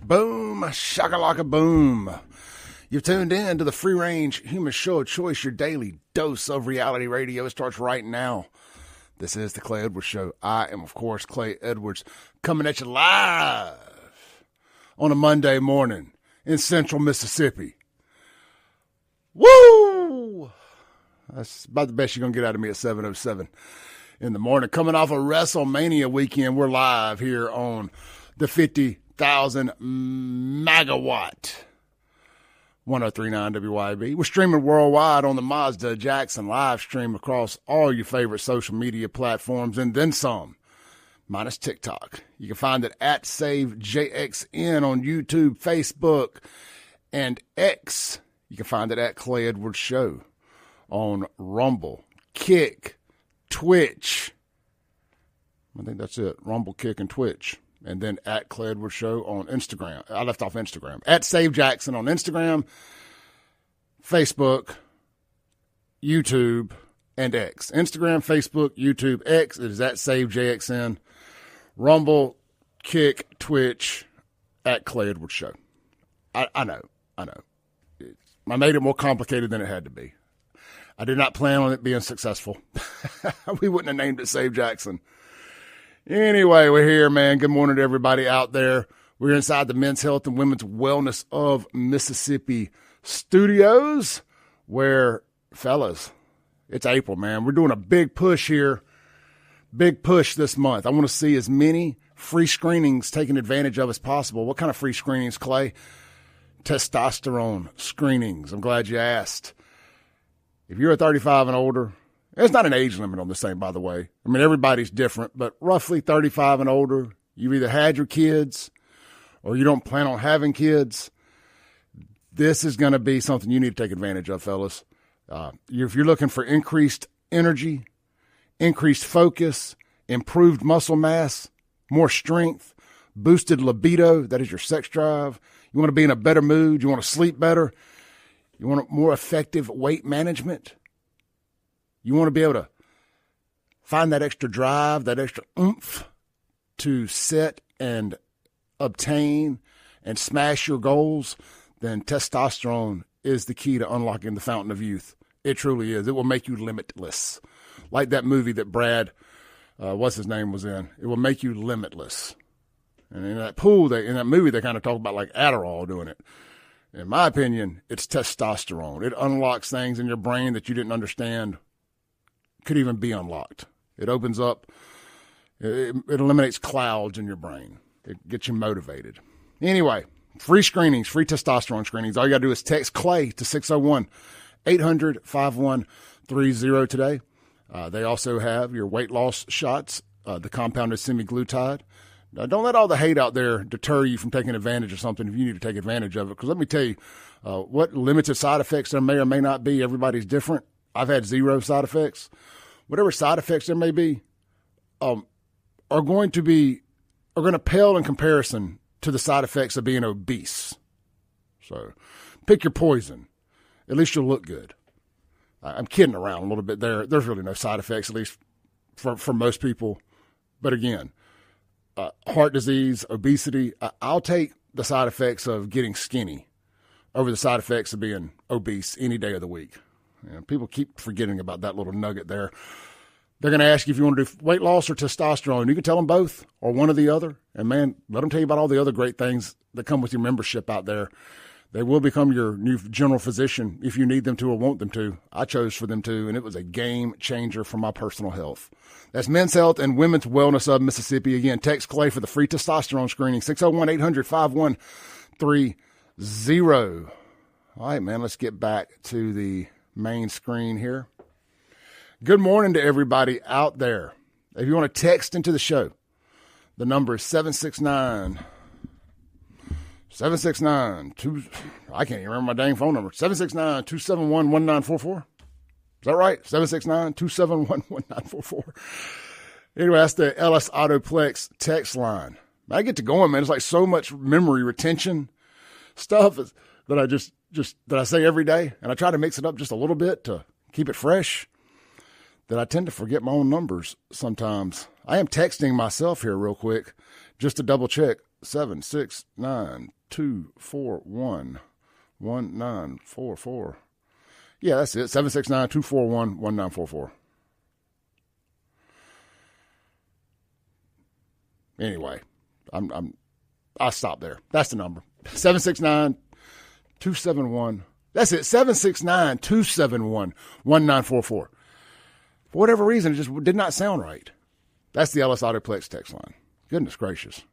Boom, shakalaka boom. You've tuned in to the free-range human show of choice, your daily dose of reality radio. It starts right now. This is the Clay Edwards Show. I am, of course, Clay Edwards, coming at you live on a Monday morning in central Mississippi. Woo! That's about the best you're going to get out of me at 7:07 in the morning. Coming off a WrestleMania weekend, we're live here on the 50,000 megawatt 1039 WYB. We're streaming worldwide on the Mazda Jackson live stream across all your favorite social media platforms and then some, minus TikTok. You can find it at SaveJXN on YouTube, Facebook, and X. You can find it at Clay Edwards Show on Rumble, Kick, Twitch. I think that's it. Rumble, Kick, and Twitch. And then at Clay Edwards Show on Instagram. I left off Instagram. At Save Jackson on Instagram, Facebook, YouTube, and X. Instagram, Facebook, YouTube, X. It is at Save JXN. Rumble, Kick, Twitch, at Clay Edwards Show. I know. I made it more complicated than it had to be. I did not plan on it being successful. We wouldn't have named it Save Jackson. Anyway, we're here, man. Good morning to everybody out there. We're inside the Men's Health and Women's Wellness of Mississippi studios where, fellas, it's April, man. We're doing a big push here. Big push this month. I want to see as many free screenings taken advantage of as possible. What kind of free screenings, Clay? Testosterone screenings. I'm glad you asked. If you're 35 and older, there's not an age limit on this thing, by the way. I mean, everybody's different, but roughly 35 and older, you've either had your kids or you don't plan on having kids. This is going to be something you need to take advantage of, fellas. If you're looking for increased energy, increased focus, improved muscle mass, more strength, boosted libido, that is your sex drive. You want to be in a better mood. You want to sleep better. You want more effective weight management. You want to be able to find that extra drive, that extra oomph to set and obtain and smash your goals, then testosterone is the key to unlocking the fountain of youth. It truly is. It will make you limitless. Like that movie that Brad, what's his name, was in. It will make you limitless. And in that in that movie, they kind of talk about like Adderall doing it. In my opinion, it's testosterone. It unlocks things in your brain that you didn't understand could even be unlocked. It opens up, it eliminates clouds in your brain. It gets you motivated. Anyway, free screenings, free testosterone screenings. All you got to do is text Clay to 601-800-5130 today. They also have your weight loss shots, the compounded semaglutide. Now, don't let all the hate out there deter you from taking advantage of something if you need to take advantage of it. Because let me tell you, what limited side effects there may or may not be, everybody's different. I've had zero side effects. Whatever side effects there may be, are going to pale in comparison to the side effects of being obese. So pick your poison. At least you'll look good. I'm kidding around a little bit there. There's really no side effects, at least for most people. But again, heart disease, obesity, I'll take the side effects of getting skinny over the side effects of being obese any day of the week. You know, people keep forgetting about that little nugget there. They're going to ask you if you want to do weight loss or testosterone. You can tell them both or one or the other. And, man, let them tell you about all the other great things that come with your membership out there. They will become your new general physician if you need them to or want them to. I chose for them to, and it was a game changer for my personal health. That's Men's Health and Women's Wellness of Mississippi. Again, text Clay for the free testosterone screening, 601-800-5130. All right, man, let's get back to the main screen here. Good morning to everybody out there. If you want to text into the show, the number is 769 I can't even remember my dang phone number. 769-271-1944. Is that right? 769-271-1944. Anyway, that's the LS Autoplex text line. I get to going, man. It's like so much memory retention stuff that I just that I say every day, and I try to mix it up just a little bit to keep it fresh, that I tend to forget my own numbers sometimes. I am texting myself here real quick just to double check. 769 769-241-1944. Yeah, that's it. 769-241-1944. Anyway, I'll stop there. That's the number. 769-271. That's it. 769-271-1944. For whatever reason, it just did not sound right. That's the Ellis Autoplex text line. Goodness gracious.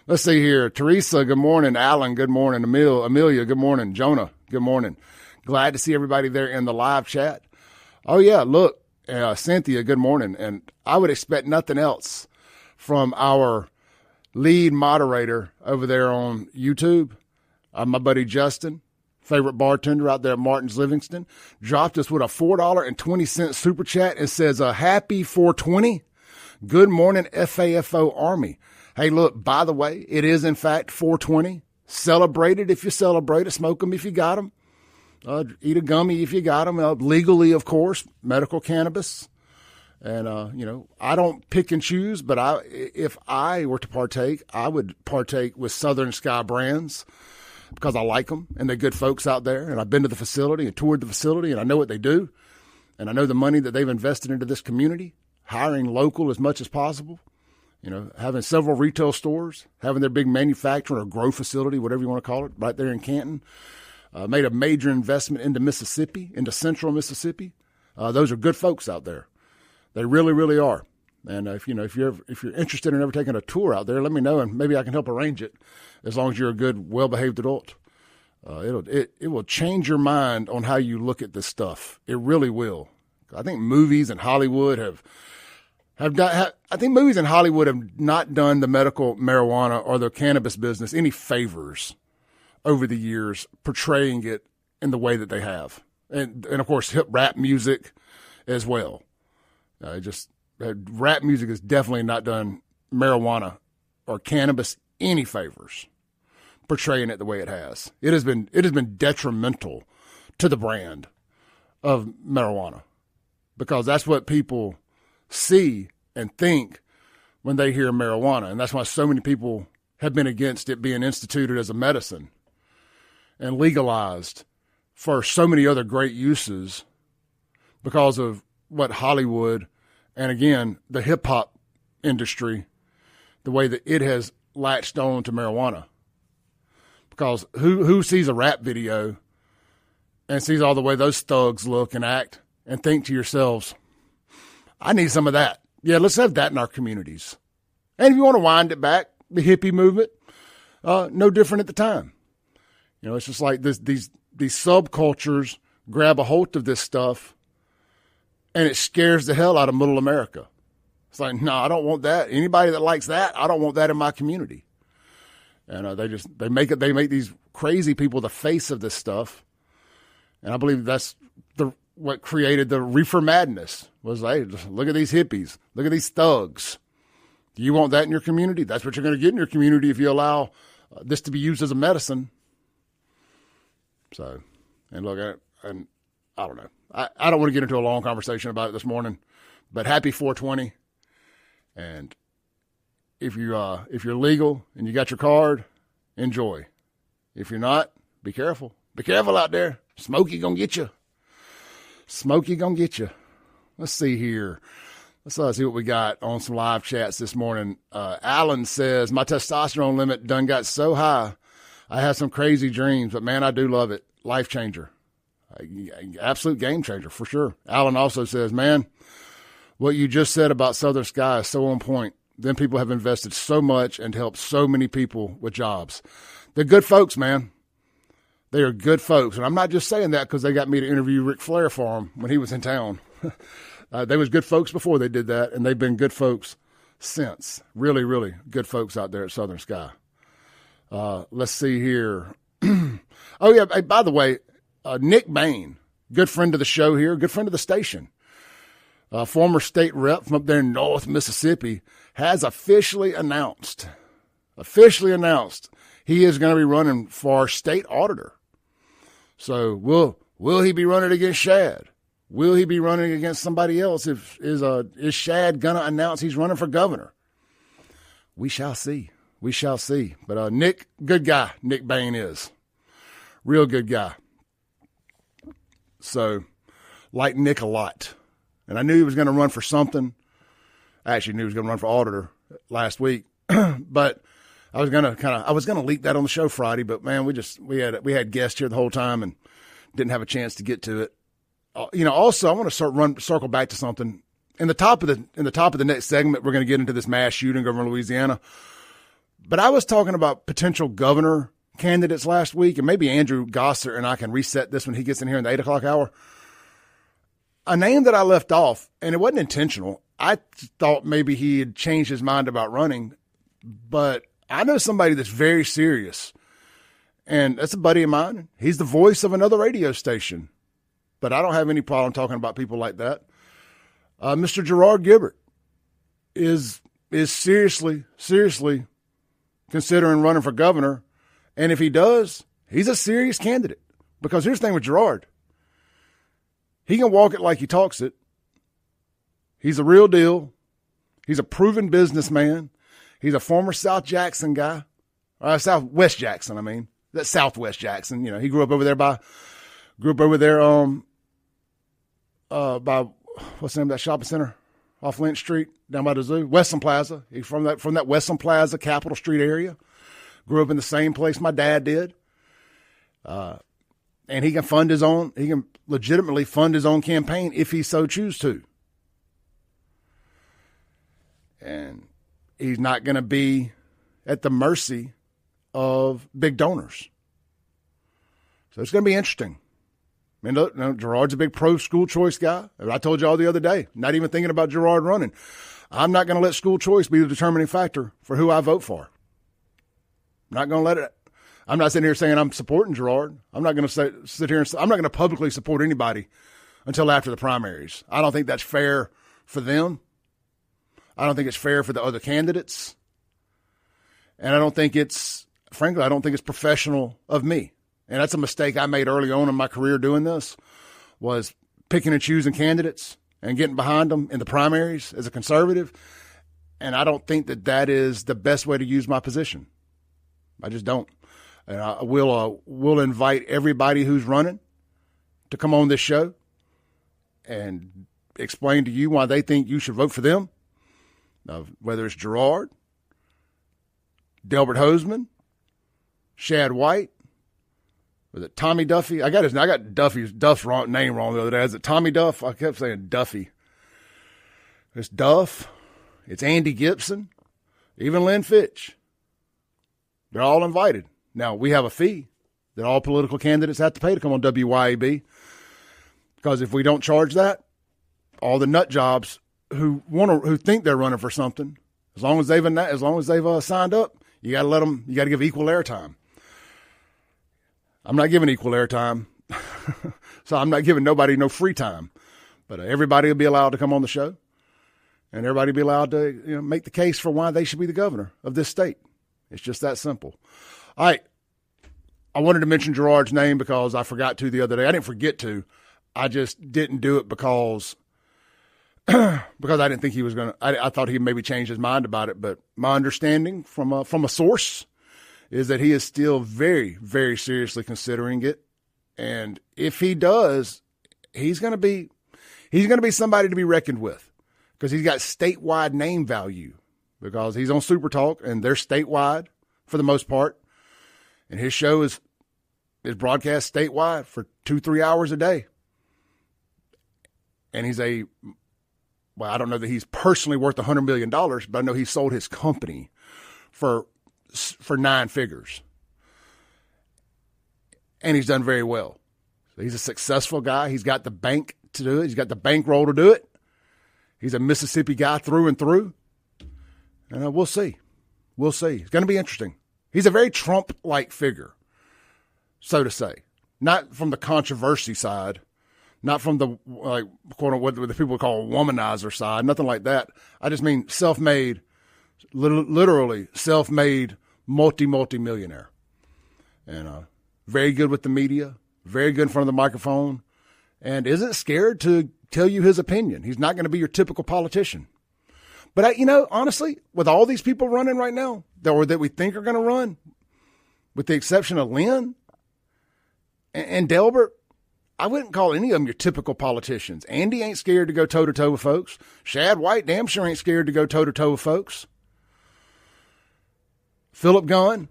Let's see here. Teresa, good morning. Alan, good morning. Amelia, good morning. Jonah, good morning. Glad to see everybody there in the live chat. Oh, yeah, look, Cynthia, good morning. And I would expect nothing else from our lead moderator over there on YouTube, my buddy Justin, favorite bartender out there at Martin's Livingston, dropped us with a $4.20 super chat and says, happy 420. Good morning, FAFO Army. Hey, look, by the way, it is, in fact, 420. Celebrate it if you celebrate it. Smoke them if you got them. Eat a gummy if you got them. Legally, of course, medical cannabis. And, I don't pick and choose, but if I were to partake, I would partake with Southern Sky Brands because I like them and they're good folks out there. And I've been to the facility and toured the facility and I know what they do. And I know the money that they've invested into this community, hiring local as much as possible. Having several retail stores, having their big manufacturing or grow facility, whatever you want to call it, right there in Canton. Made a major investment into Mississippi, into central Mississippi. Those are good folks out there. They really, really are. And if you're interested in ever taking a tour out there, let me know and maybe I can help arrange it. As long as you're a good, well-behaved adult, it will change your mind on how you look at this stuff. It really will. I think movies in Hollywood have not done the medical marijuana or the cannabis business any favors over the years, portraying it in the way that they have. And of course, hip rap music as well. Rap music has definitely not done marijuana or cannabis any favors, portraying it the way it has. It has been detrimental to the brand of marijuana because that's what people see and think when they hear marijuana. And that's why so many people have been against it being instituted as a medicine and legalized for so many other great uses because of what Hollywood and, again, the hip-hop industry, the way that it has latched on to marijuana. Because who sees a rap video and sees all the way those thugs look and act and think to yourselves, I need some of that. Yeah, let's have that in our communities. And if you want to wind it back, the hippie movement, no different at the time. It's just like these subcultures grab a hold of this stuff and it scares the hell out of middle America. It's like, no, I don't want that. Anybody that likes that, I don't want that in my community. And they make these crazy people the face of this stuff. And I believe that's what created the reefer madness was, hey, look at these hippies. Look at these thugs. Do you want that in your community? That's what you're going to get in your community if you allow this to be used as a medicine. So, and look, and I don't know. I don't want to get into a long conversation about it this morning, but happy 420. And if you're legal and you got your card, enjoy. If you're not, be careful. Be careful out there. Smokey gonna get you. Smokey gonna get you. Let's see here. Let's see what we got on some live chats this morning. Alan says, my testosterone limit done got so high, I have some crazy dreams, but man, I do love it. Life changer. Absolute game changer for sure. Alan also says, man, what you just said about Southern Sky is so on point. Them people have invested so much and helped so many people with jobs. They're good folks, man. They are good folks. And I'm not just saying that because they got me to interview Ric Flair for him when he was in town. They was good folks before they did that, and they've been good folks since. Really, really good folks out there at Southern Sky. Let's see here. Oh, yeah, hey, by the way, Nick Bain, good friend of the show here, good friend of the station, former state rep from up there in North Mississippi, has officially announced he is going to be running for state auditor. So will he be running against Shad? Will he be running against somebody else? Is Shad going to announce he's running for governor? We shall see. we shall see. But Nick, good guy. Nick Bain is. Real good guy. So, like Nick a lot. And I knew he was going to run for something. I actually knew he was going to run for auditor last week. But I was going to leak that on the show Friday, but man, we had guests here the whole time and didn't have a chance to get to it. Also I want to circle back to something. In the top of the next segment, we're going to get into this mass shooting over in Louisiana. But I was talking about potential governor candidates last week, and maybe Andrew Gosser and I can reset this when he gets in here in the 8 o'clock hour. A name that I left off, and it wasn't intentional. I thought maybe he had changed his mind about running, but I know somebody that's very serious, and that's a buddy of mine. He's the voice of another radio station, but I don't have any problem talking about people like that. Mr. Gerard Gibert is seriously considering running for governor, and if he does, he's a serious candidate. Because here's the thing with Gerard. He can walk it like he talks it. He's a real deal. He's a proven businessman. He's a former South Jackson guy. Southwest Jackson, I mean. That's Southwest Jackson. He grew up over there by what's the name of that shopping center off Lynch Street down by the zoo? Westland Plaza. He's from that Westland Plaza, Capitol Street area. Grew up in the same place my dad did. And he can legitimately fund his own campaign if he so chooses to. And he's not going to be at the mercy of big donors. So it's going to be interesting. I mean, look, Gerard's a big pro school choice guy. I told you all the other day, not even thinking about Gerard running. I'm not going to let school choice be the determining factor for who I vote for. I'm not going to let it. I'm not sitting here saying I'm supporting Gerard. I'm not going to sit here and I'm not going to publicly support anybody until after the primaries. I don't think that's fair for them. I don't think it's fair for the other candidates. And I don't think it's professional of me. And that's a mistake I made early on in my career doing this, was picking and choosing candidates and getting behind them in the primaries as a conservative. And I don't think that is the best way to use my position. I just don't. And I will invite everybody who's running to come on this show and explain to you why they think you should vote for them. Whether it's Gerard, Delbert Hoseman, Shad White, was it Tommy Duffy? I got Duff's name wrong the other day. Is it Tommy Duff? I kept saying Duffy. It's Duff. It's Andy Gibson. Even Lynn Fitch. They're all invited. Now, we have a fee that all political candidates have to pay to come on WYAB. Because if we don't charge that, all the nut jobs who think they're running for something, as long as they've signed up, you got to give equal airtime. I'm not giving equal airtime, so I'm not giving nobody no free time. But everybody will be allowed to come on the show, and everybody will be allowed to make the case for why they should be the governor of this state. It's just that simple. All right, I wanted to mention Gerard's name because I forgot to the other day. I didn't forget to. I just didn't do it because I didn't think he was going to. I thought he maybe changed his mind about it. But my understanding from a source is that he is still very, very seriously considering it. And if he does, he's going to be somebody to be reckoned with, because he's got statewide name value, because he's on Super Talk and they're statewide for the most part. And his show is broadcast statewide for 2-3 hours a day. And I don't know that he's personally worth $100 million, but I know he sold his company for 9 figures. And he's done very well. So he's a successful guy. He's got the bank to do it. He's got the bankroll to do it. He's a Mississippi guy through and through. And we'll see. We'll see. It's going to be interesting. He's a very Trump-like figure, so to say. Not from the controversy side, not from the, quote, what the people call womanizer side, nothing like that. I just mean self-made, literally self-made multi-millionaire. And very good with the media, very good in front of the microphone, and isn't scared to tell you his opinion. He's not going to be your typical politician. But, honestly, with all these people running right now, that we think are going to run, with the exception of Lynn and Delbert, I wouldn't call any of them your typical politicians. Andy ain't scared to go toe-to-toe with folks. Shad White damn sure ain't scared to go toe-to-toe with folks. Philip Gunn's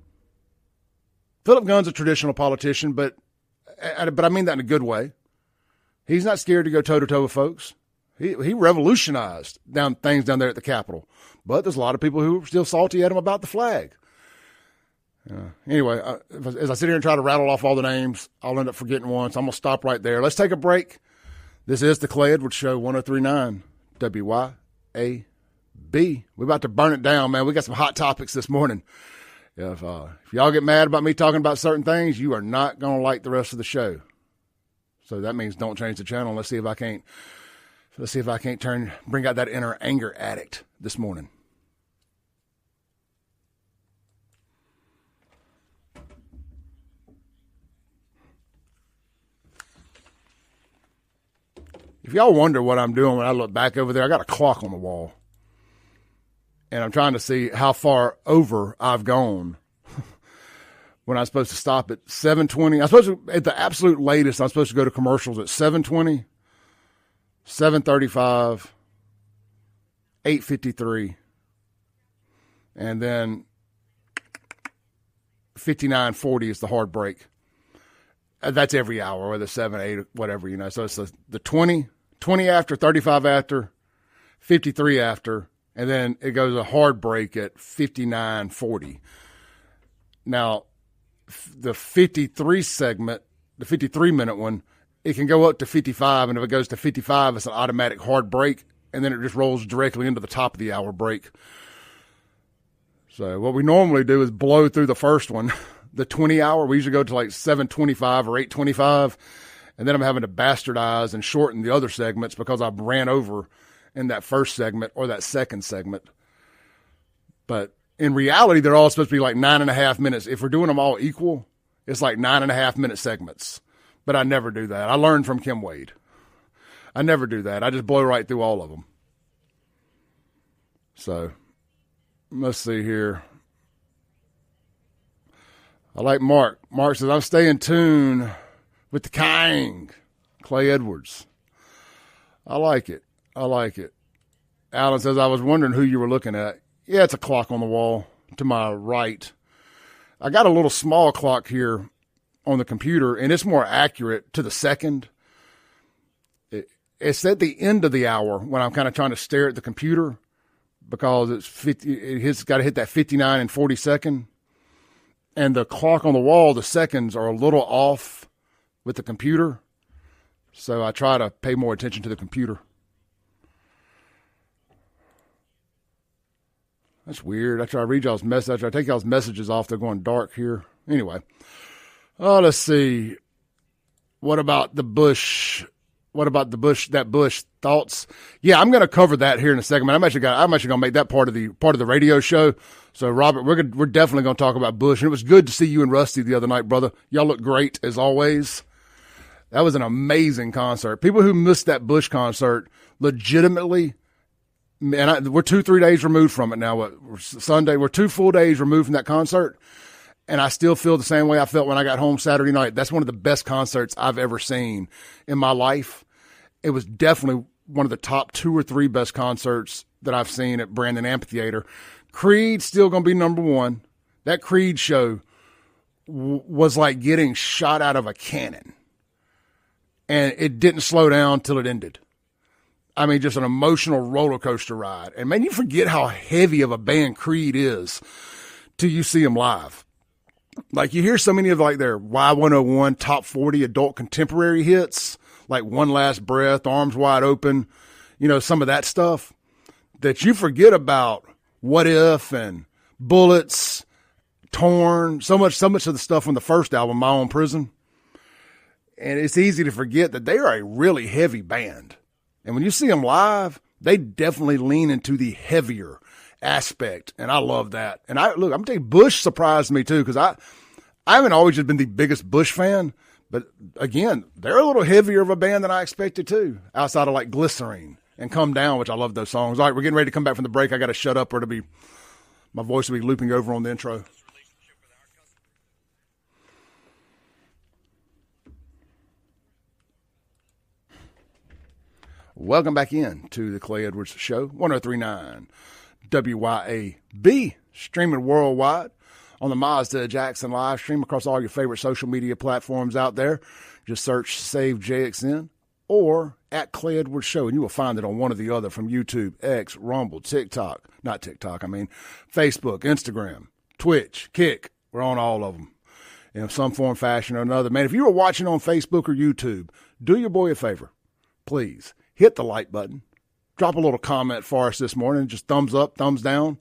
a traditional politician, but I mean that in a good way. He's not scared to go toe-to-toe with folks. He revolutionized things down there at the Capitol. But there's a lot of people who are still salty at him about the flag. Anyway, as I sit here and try to rattle off all the names, I'll end up forgetting one, so I'm going to stop right there. Let's take a break. This is the Clay Edwards Show, 103.9 WYAB. We're about to burn it down, man. We got some hot topics this morning. If y'all get mad about me talking about certain things, you are not going to like the rest of the show. So that means don't change the channel. Let's see if I can't bring out that inner anger addict this morning. If y'all wonder what I'm doing when I look back over there, I got a clock on the wall. And I'm trying to see how far over I've gone when I'm supposed to stop at 7:20. I'm supposed to, at the absolute latest, I'm supposed to go to commercials at 7:20, 7:35, 8:53, and then 59:40 is the hard break. That's every hour, whether 7, 8, whatever, you know. So it's the 20 after, 35 after, 53 after, and then it goes a hard break at 59:40. Now, the 53 segment, the 53-minute one, it can go up to 55, and if it goes to 55, it's an automatic hard break, and then it just rolls directly into the top of the hour break. So what we normally do is blow through the first one. The 20-hour, we usually go to like 7:25 or 8:25, and then I'm having to bastardize and shorten the other segments because I ran over in that first segment or that second segment. But in reality, they're all supposed to be like 9.5 minutes. If we're doing them all equal, it's like 9.5-minute segments. But I never do that. I learned from Kim Wade. I never do that. I just blow right through all of them. So let's see here. I like Mark. Mark says, I'm staying in tune with the King, Clay Edwards. I like it. I like it. Alan says, I was wondering who you were looking at. Yeah, it's a clock on the wall to my right. I got a little small clock here on the computer, and it's more accurate to the second. It's at the end of the hour when I'm kind of trying to stare at the computer because it's got to hit that 59 and 40 second. And the clock on the wall, the seconds are a little off with the computer. So I try to pay more attention to the computer. That's weird. After I read y'all's message, after I take y'all's messages off, they're going dark here. Anyway. Let's see. What about the Bush? That Bush thoughts? Yeah, I'm going to cover that here in a second. I'm actually going to make that part of the radio show. So Robert, we're definitely going to talk about Bush. And it was good to see you and Rusty the other night, brother. Y'all look great as always. That was an amazing concert. People who missed that Bush concert, legitimately, and we're 2-3 days removed from it now. Sunday, we're 2 full days removed from that concert. And I still feel the same way I felt when I got home Saturday night. That's one of the best concerts I've ever seen in my life. It was definitely one of the top 2 or 3 best concerts that I've seen at Brandon Amphitheater. Creed's still going to be number 1. That Creed show was like getting shot out of a cannon. And it didn't slow down till it ended. I mean, just an emotional roller coaster ride. And man, you forget how heavy of a band Creed is till you see them live. Like you hear so many of like their Y101 top 40 adult contemporary hits, like One Last Breath, Arms Wide Open, you know, some of that stuff that you forget about What If and Bullets, Torn, so much of the stuff on the first album, My Own Prison. And it's easy to forget that they are a really heavy band. And when you see them live, they definitely lean into the heavier aspect, and I love that. And I'm telling you, Bush surprised me too, because I haven't always just been the biggest Bush fan, but again, they're a little heavier of a band than I expected too, outside of like Glycerine and Come Down, which I love those songs. All right, we're getting ready to come back from the break. I got to shut up or it'll be My voice will be looping over on the intro. Welcome back in to the Clay Edwards Show, 1039 WYAB, streaming worldwide on the Mazda Jackson live stream across all your favorite social media platforms out there. Just search Save JXN or at Clay Edwards Show, and you will find it on one or the other from YouTube, X, Rumble, Facebook, Instagram, Twitch, Kick. We're on all of them in some form, fashion, or another. Man, if you are watching on Facebook or YouTube, do your boy a favor. Please hit the like button. Drop a little comment for us this morning. Just thumbs up, thumbs down.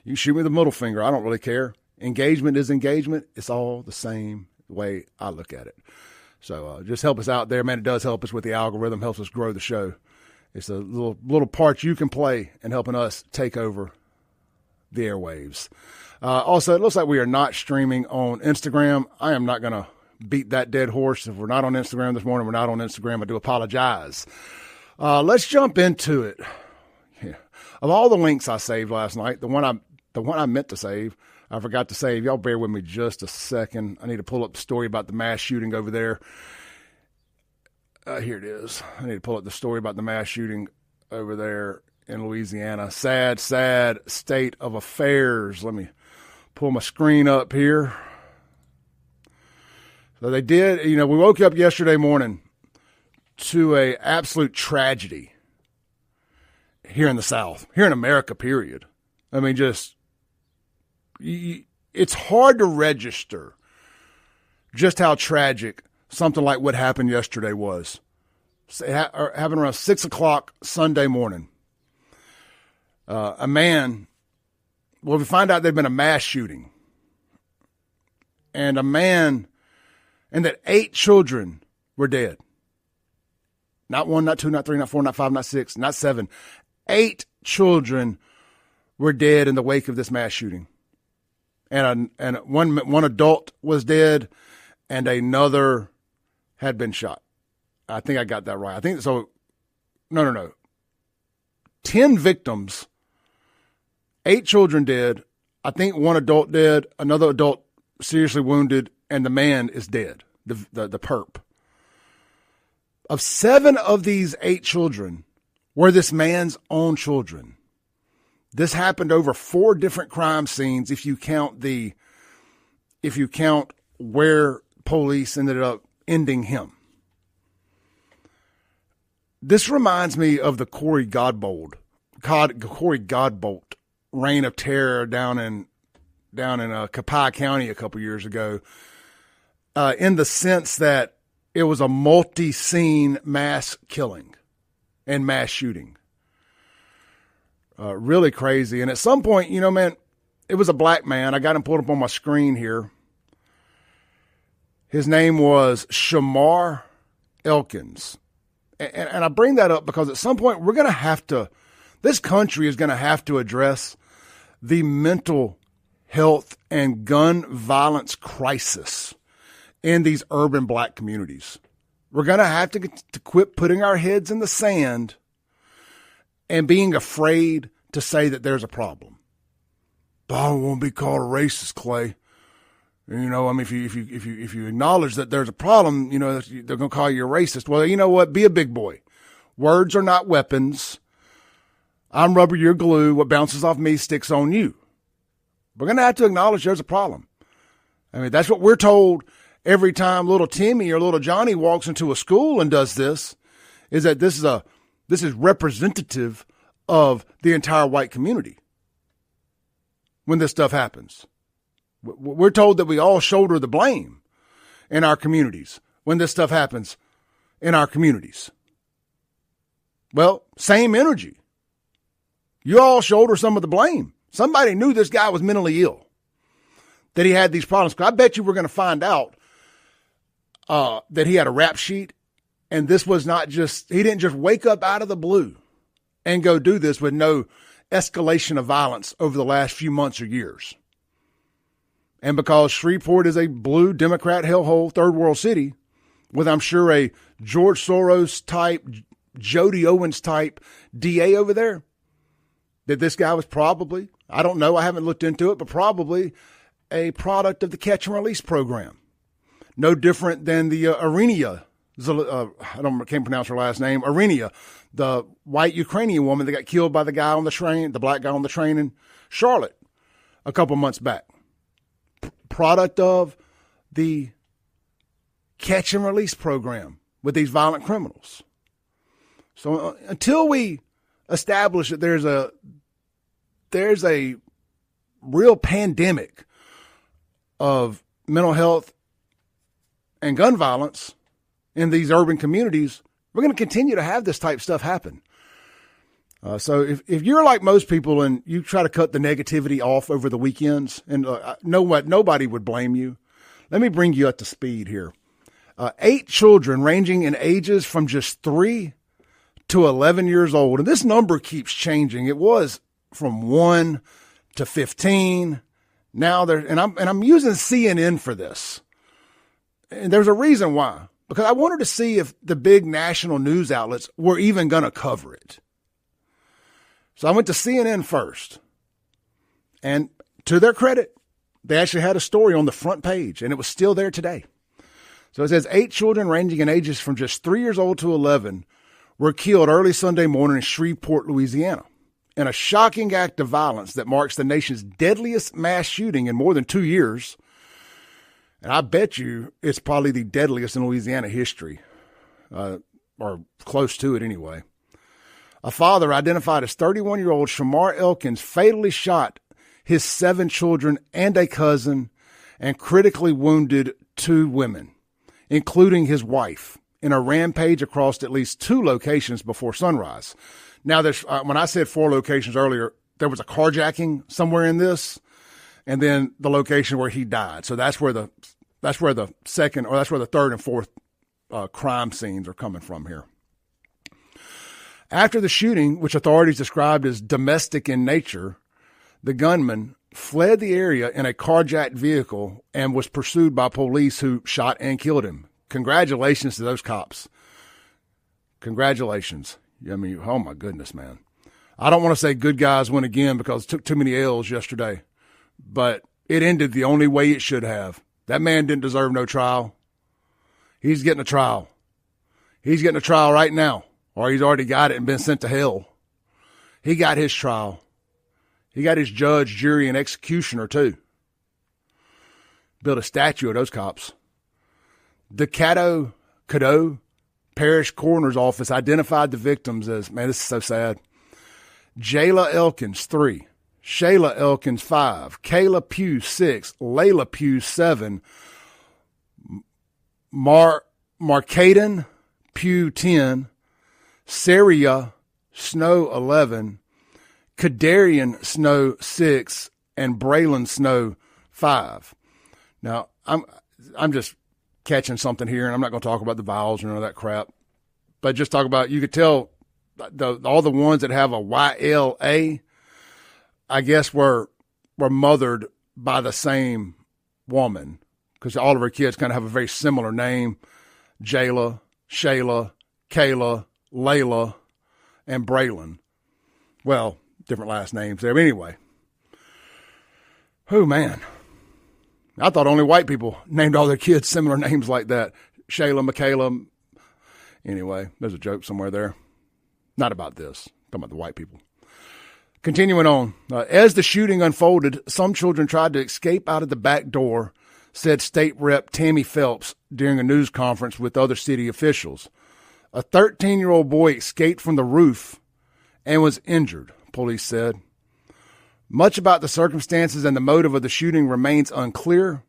You can shoot me the middle finger. I don't really care. Engagement is engagement. It's all the same way I look at it. So just help us out there, man. It does help us with the algorithm, helps us grow the show. It's a little part you can play in helping us take over the airwaves. Also, it looks like we are not streaming on Instagram. I am not going to beat that dead horse. If we're not on Instagram this morning, we're not on Instagram. I do apologize. Let's jump into it. Yeah. Of all the links I saved last night, the one I meant to save, I forgot to save. Y'all bear with me just a second. I need to pull up the story about the mass shooting over there. Here it is. I need to pull up the story about the mass shooting over there in Louisiana. Sad, sad state of affairs. Let me pull my screen up here. So they did, we woke up yesterday morning to a absolute tragedy here in the South, here in America, period. I mean, it's hard to register just how tragic something like what happened yesterday was. Happened around 6 o'clock Sunday morning. We find out there'd been a mass shooting. And that 8 children were dead. Not 1, not 2, not 3, not 4, not 5, not 6, not 7. 8 children were dead in the wake of this mass shooting. And one adult was dead, and another had been shot. I think I got that right. I think so. No. 10 victims, 8 children dead. I think one adult dead, another adult seriously wounded, and the man is dead. The perp. Of 7 of these 8 children were this man's own children. This happened over 4 different crime scenes if you count where police ended up ending him. This reminds me of the Corey Godbolt reign of terror down in Copiah County a couple years ago, in the sense that it was a multi-scene mass killing and mass shooting. Really crazy. And at some point, man, it was a black man. I got him pulled up on my screen here. His name was Shamar Elkins. And I bring that up because at some point this country is going to have to address the mental health and gun violence crisis in these urban black communities. We're going to have to quit putting our heads in the sand and being afraid to say that there's a problem. But I don't want to be called a racist, Clay. If you acknowledge that there's a problem, they're going to call you a racist. Well, you know what? Be a big boy. Words are not weapons. I'm rubber, you're glue. What bounces off me sticks on you. We're going to have to acknowledge there's a problem. I mean, that's what we're told every time little Timmy or little Johnny walks into a school and does this, is that this is representative of the entire white community when this stuff happens. We're told that we all shoulder the blame in our communities when this stuff happens in our communities. Well, same energy. You all shoulder some of the blame. Somebody knew this guy was mentally ill, that he had these problems. I bet you we're going to find out that he had a rap sheet, and this was not he didn't just wake up out of the blue and go do this with no escalation of violence over the last few months or years. And because Shreveport is a blue Democrat hellhole third world city with, I'm sure, a George Soros type, Jody Owens type DA over there, that this guy was probably I don't know. I haven't looked into it, but probably a product of the catch and release program. No different than the Irina, can't pronounce her last name, Irina, the white Ukrainian woman that got killed by the guy on the train, the black guy on the train in Charlotte a couple months back. Product of the catch and release program with these violent criminals. So until we establish that there's a real pandemic of mental health and gun violence in these urban communities, we're going to continue to have this type stuff happen. So if you're like most people and you try to cut the negativity off over the weekends, and nobody would blame you, let me bring you up to speed here. 8 children ranging in ages from just 3 to 11 years old. And this number keeps changing. It was from 1 to 15. Now I'm using CNN for this. And there's a reason why, because I wanted to see if the big national news outlets were even going to cover it. So I went to CNN first, and to their credit, they actually had a story on the front page, and it was still there today. So it says 8 children ranging in ages from just 3 years old to 11 were killed early Sunday morning in Shreveport, Louisiana, in a shocking act of violence that marks the nation's deadliest mass shooting in more than 2 years. And I bet you it's probably the deadliest in Louisiana history, or close to it anyway. A father identified as 31-year-old Shamar Elkins fatally shot his 7 children and a cousin and critically wounded 2 women, including his wife, in a rampage across at least 2 locations before sunrise. Now, there's when I said 4 locations earlier, there was a carjacking somewhere in this, and then the location where he died. So that's where the second, or that's where the third and fourth crime scenes are coming from here. After the shooting, which authorities described as domestic in nature, the gunman fled the area in a carjacked vehicle and was pursued by police who shot and killed him. Congratulations to those cops. Congratulations. I mean, oh my goodness, man. I don't want to say good guys win again because it took too many L's yesterday, but it ended the only way it should have. That man didn't deserve no trial. He's getting a trial. He's getting a trial right now, or he's already got it and been sent to hell. He got his trial. He got his judge, jury, and executioner too. Built a statue of those cops. The Caddo Parish Coroner's Office identified the victims as, man, this is so sad, Jayla Elkins, 3, Shayla Elkins, 5, Kayla Pugh, 6, Layla Pugh, 7, Marcaden Pugh, 10, Saria Snow, 11, Kadarian Snow, 6, and Braylon Snow, 5. Now, I'm just catching something here, and I'm not going to talk about the vowels or none of that crap, but just talk about, you could tell all the ones that have a YLA, I guess were mothered by the same woman, because all of her kids kind of have a very similar name: Jayla, Shayla, Kayla, Layla, and Braylon. Well, different last names there, but anyway. Oh, man. I thought only white people named all their kids similar names like that. Shayla, Michaela. Anyway, there's a joke somewhere there. Not about this. I'm talking about the white people. Continuing on. As the shooting unfolded, some children tried to escape out of the back door, said State Rep Tammy Phelps during a news conference with other city officials. A 13-year-old boy escaped from the roof and was injured, police said. Much about the circumstances and the motive of the shooting remains unclear.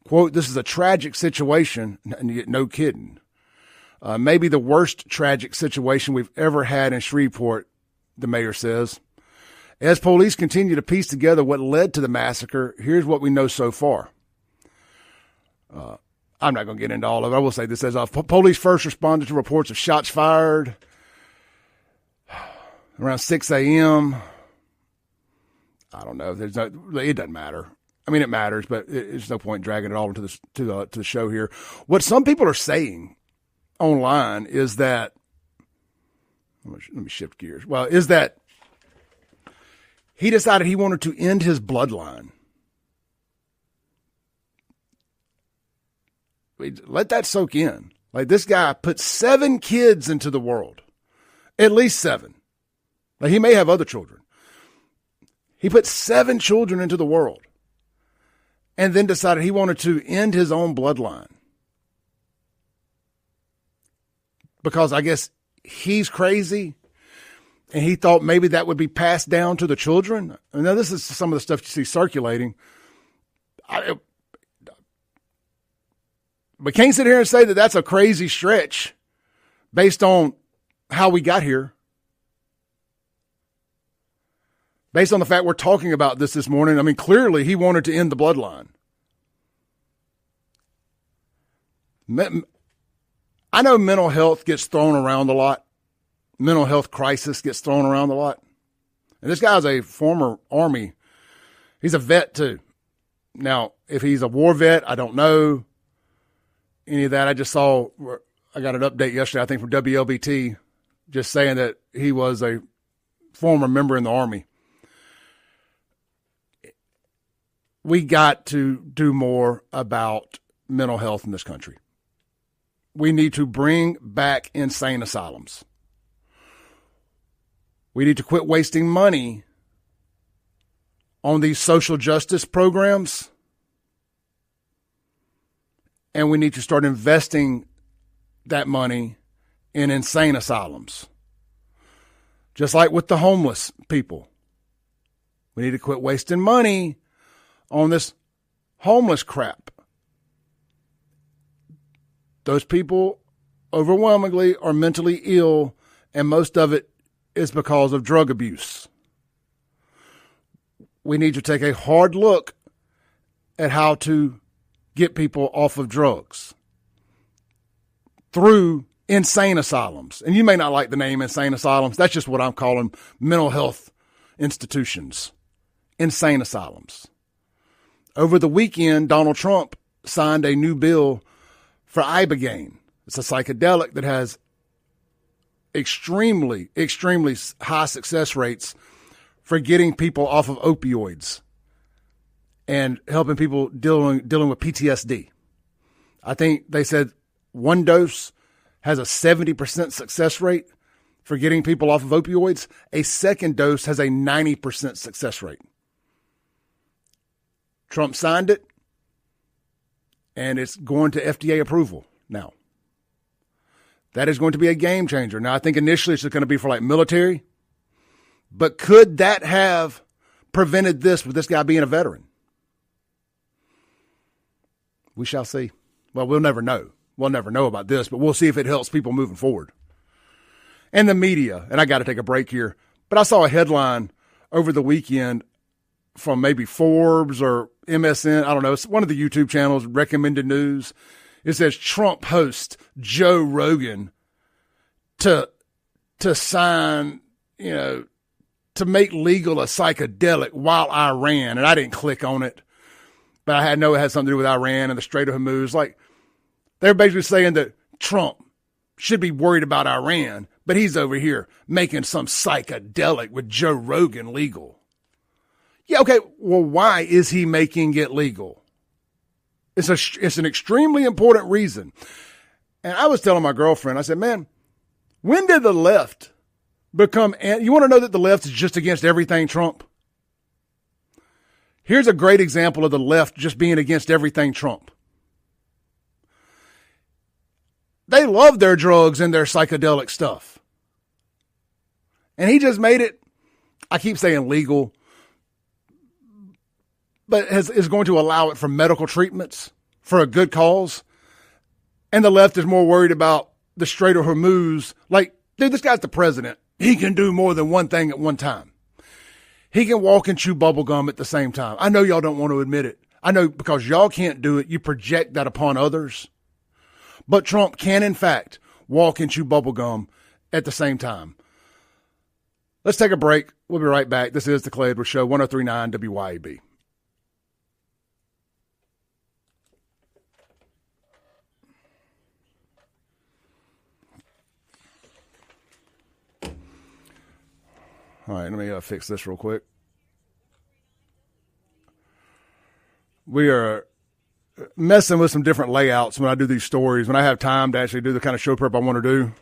Quote, "This is a tragic situation," no kidding. Maybe the worst tragic situation we've ever had in Shreveport, the mayor says. As police continue to piece together what led to the massacre, here's what we know so far. I'm not going to get into all of it. I will say this: as police first responded to reports of shots fired around 6 a.m., I don't know. It doesn't matter. I mean, it matters, but there's no point dragging it all into the show here. What some people are saying online is that, let me shift gears. Well, is that He decided he wanted to end his bloodline. Let that soak in. Like, this guy put 7 kids into the world. At least 7. Like, he may have other children. He put 7 children into the world and then decided he wanted to end his own bloodline. Because I guess he's crazy and he thought maybe that would be passed down to the children. And now this is some of the stuff you see circulating. But can't sit here and say that that's a crazy stretch based on how we got here. Based on the fact we're talking about this morning, I mean, clearly he wanted to end the bloodline. I know mental health gets thrown around a lot. Mental health crisis gets thrown around a lot. And this guy's a former Army. He's a vet too. Now, if he's a war vet, I don't know any of that. I just saw, I got an update yesterday, I think from WLBT, just saying that he was a former member in the Army. We got to do more about mental health in this country. We need to bring back insane asylums. We need to quit wasting money on these social justice programs. And we need to start investing that money in insane asylums. Just like with the homeless people. We need to quit wasting money on this homeless crap. Those people overwhelmingly are mentally ill, and most of it is because of drug abuse. We need to take a hard look at how to get people off of drugs through insane asylums. And you may not like the name insane asylums. That's just what I'm calling mental health institutions. Insane asylums. Over the weekend, Donald Trump signed a new bill for Ibogaine. It's a psychedelic that has extremely high success rates for getting people off of opioids and helping people dealing with PTSD. I think they said one dose has a 70% success rate for getting people off of opioids. A second dose has a 90% success rate. Trump signed it, and it's going to FDA approval now. That is going to be a game changer. Now, I think initially it's going to be for like military, but could that have prevented this with this guy being a veteran? We shall see. Well, we'll never know. We'll never know about this, but we'll see if it helps people moving forward. And the media, and I got to take a break here, but I saw a headline over the weekend from maybe Forbes or MSN. I don't know. It's one of the YouTube channels, recommended news. It says Trump host Joe Rogan to sign, to make legal a psychedelic while Iran. And I didn't click on it, but I know it had something to do with Iran and the Strait of Hormuz. Like, they're basically saying that Trump should be worried about Iran, but he's over here making some psychedelic with Joe Rogan legal. Yeah, okay, well, why is he making it legal? It's an extremely important reason. And I was telling my girlfriend, I said, man, when did the left become, you want to know that the left is just against everything Trump? Here's a great example of the left just being against everything Trump. They love their drugs and their psychedelic stuff. And he just made it, I keep saying legal, but is going to allow it for medical treatments for a good cause. And the left is more worried about the Strait of Hormuz. Like, dude, this guy's the president. He can do more than one thing at one time. He can walk and chew bubble gum at the same time. I know y'all don't want to admit it. I know because y'all can't do it, you project that upon others. But Trump can, in fact, walk and chew bubble gum at the same time. Let's take a break. We'll be right back. This is the Clay Edwards Show, 103.9 WYAB. All right, let me fix this real quick. we are messing with some different layouts when I do these stories. When I have time to actually do the kind of show prep I want to do,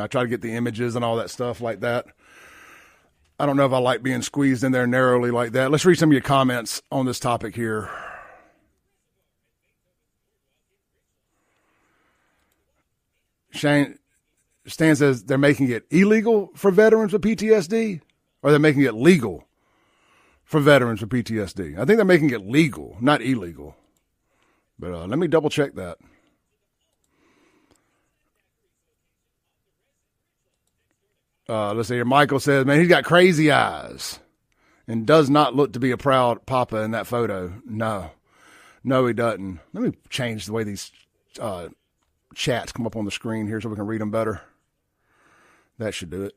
I try to get the images and all that stuff like that. I don't know if I like being squeezed in there narrowly like that. Let's read some of your comments on this topic here. Stan says they're making it illegal for veterans with PTSD, or they're making it legal for veterans with PTSD. I think they're making it legal, not illegal. But let me double check that. Let's see here. Michael says, man, he's got crazy eyes and does not look to be a proud papa in that photo. No, he doesn't. Let me change the way these chats come up on the screen here so we can read them better. That should do it.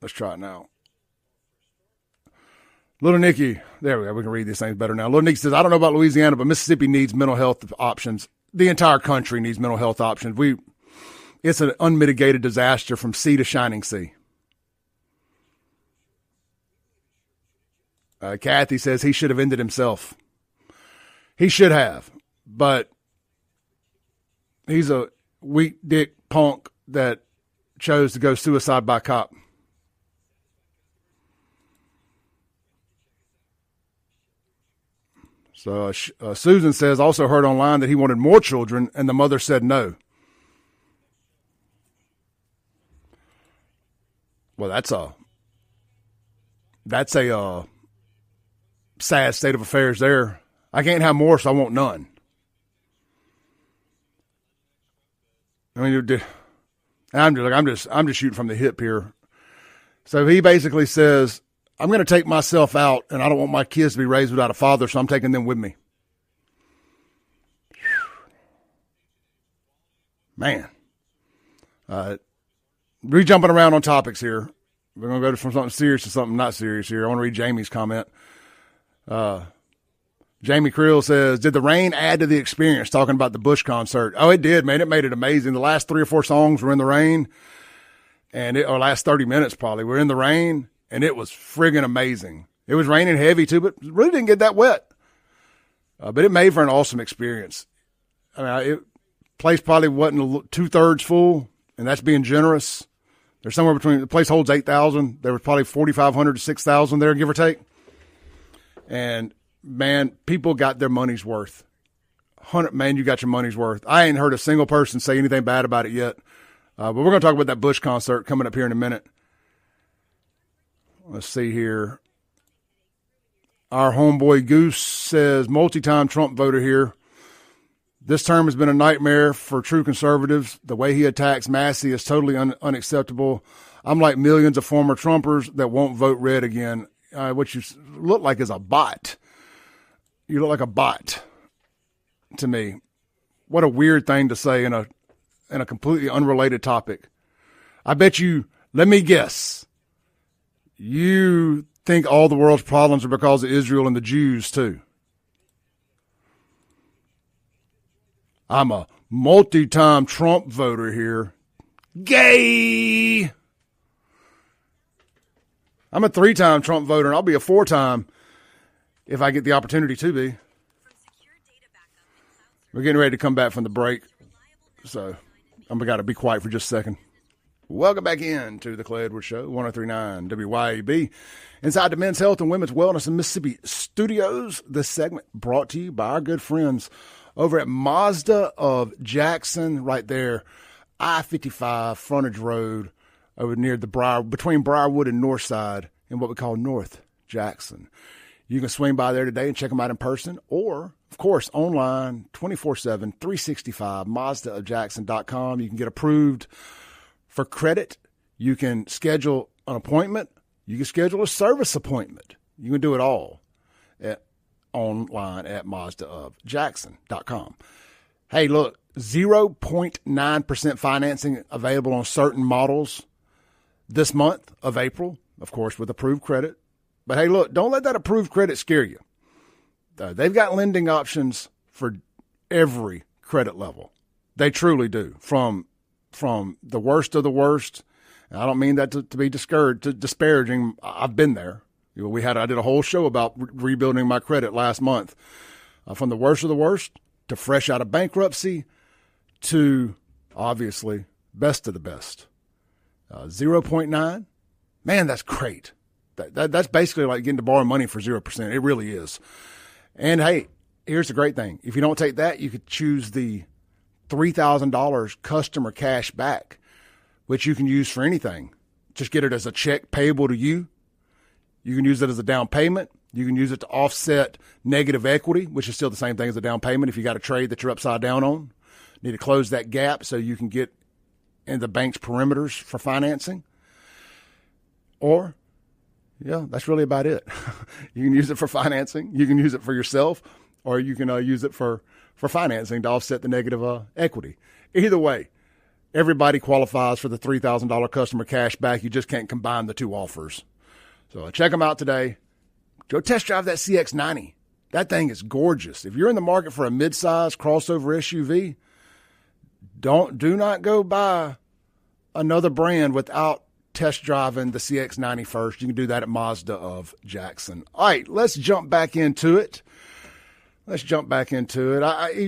Let's try it now. Little Nicky, there we go. We can read these things better now. Little Nicky says, I don't know about Louisiana, but Mississippi needs mental health options. The entire country needs mental health options. It's an unmitigated disaster from sea to shining sea. Kathy says he should have ended himself. He should have, but he's a weak dick punk that chose to go suicide by cop. So Susan says, also heard online that he wanted more children and the mother said no. Well, that's a sad state of affairs there. I can't have more, so I want none. I mean, I'm just shooting from the hip here. So he basically says, I'm going to take myself out, and I don't want my kids to be raised without a father, so I'm taking them with me. Man. We're jumping around on topics here. We're going to go from something serious to something not serious here. I want to read Jamie's comment. Jamie Creel says, did the rain add to the experience? Talking about the Bush concert. Oh, it did, man. It made it amazing. The last 3 or 4 songs were in the rain, or last 30 minutes probably were in the rain, and it was friggin' amazing. It was raining heavy too, but it really didn't get that wet. But it made for an awesome experience. I mean, it place probably wasn't 2/3 full, and that's being generous. There's somewhere between, the place holds 8,000. There was probably 4,500 to 6,000 there, give or take. And man, people got their money's worth. Man, you got your money's worth. I ain't heard a single person say anything bad about it yet. But we're going to talk about that Bush concert coming up here in a minute. Let's see here. Our homeboy Goose says, multi-time Trump voter here. This term has been a nightmare for true conservatives. The way he attacks Massey is totally unacceptable. I'm like millions of former Trumpers that won't vote red again. What you look like is a bot. You look like a bot to me. What a weird thing to say in a completely unrelated topic. I bet you, let me guess, you think all the world's problems are because of Israel and the Jews too. I'm a multi-time Trump voter here. Gay! I'm a 3-time Trump voter, and I'll be a 4-time if I get the opportunity to be. We're getting ready to come back from the break, so I'm got to be quiet for just a second. Welcome back in to the Clay Edwards Show, 103.9 WYAB. Inside the Men's Health and Women's Wellness in Mississippi studios, this segment brought to you by our good friends over at Mazda of Jackson, right there, I-55 frontage road over near between Briarwood and Northside in what we call North Jackson. You can swing by there today and check them out in person or, of course, online 24/7, 365, MazdaofJackson.com. You can get approved for credit. You can schedule an appointment. You can schedule a service appointment. You can do it all online at MazdaofJackson.com. Hey, look, 0.9% financing available on certain models this month of April, of course, with approved credit. But hey, look, don't let that approved credit scare you. They've got lending options for every credit level. They truly do. From the worst of the worst. And I don't mean that to be disparaging. I've been there. I did a whole show about rebuilding my credit last month, from the worst of the worst to fresh out of bankruptcy to obviously best of the best. 0.9, man, that's great. That's basically like getting to borrow money for 0%. It really is. And hey, here's the great thing. If you don't take that, you could choose the $3,000 customer cash back, which you can use for anything. Just get it as a check payable to you. You can use it as a down payment. You can use it to offset negative equity, which is still the same thing as a down payment if you got a trade that you're upside down on. Need to close that gap so you can get in the bank's perimeters for financing. Or, yeah, that's really about it. You can use it for financing. You can use it for yourself, or you can use it for financing to offset the negative equity. Either way, everybody qualifies for the $3,000 customer cash back. You just can't combine the two offers. So check them out today. Go test drive that CX-90. That thing is gorgeous. If you're in the market for a midsize crossover SUV, do not go buy another brand without test driving the CX-90 first. You can do that at Mazda of Jackson. All right, let's jump back into it. You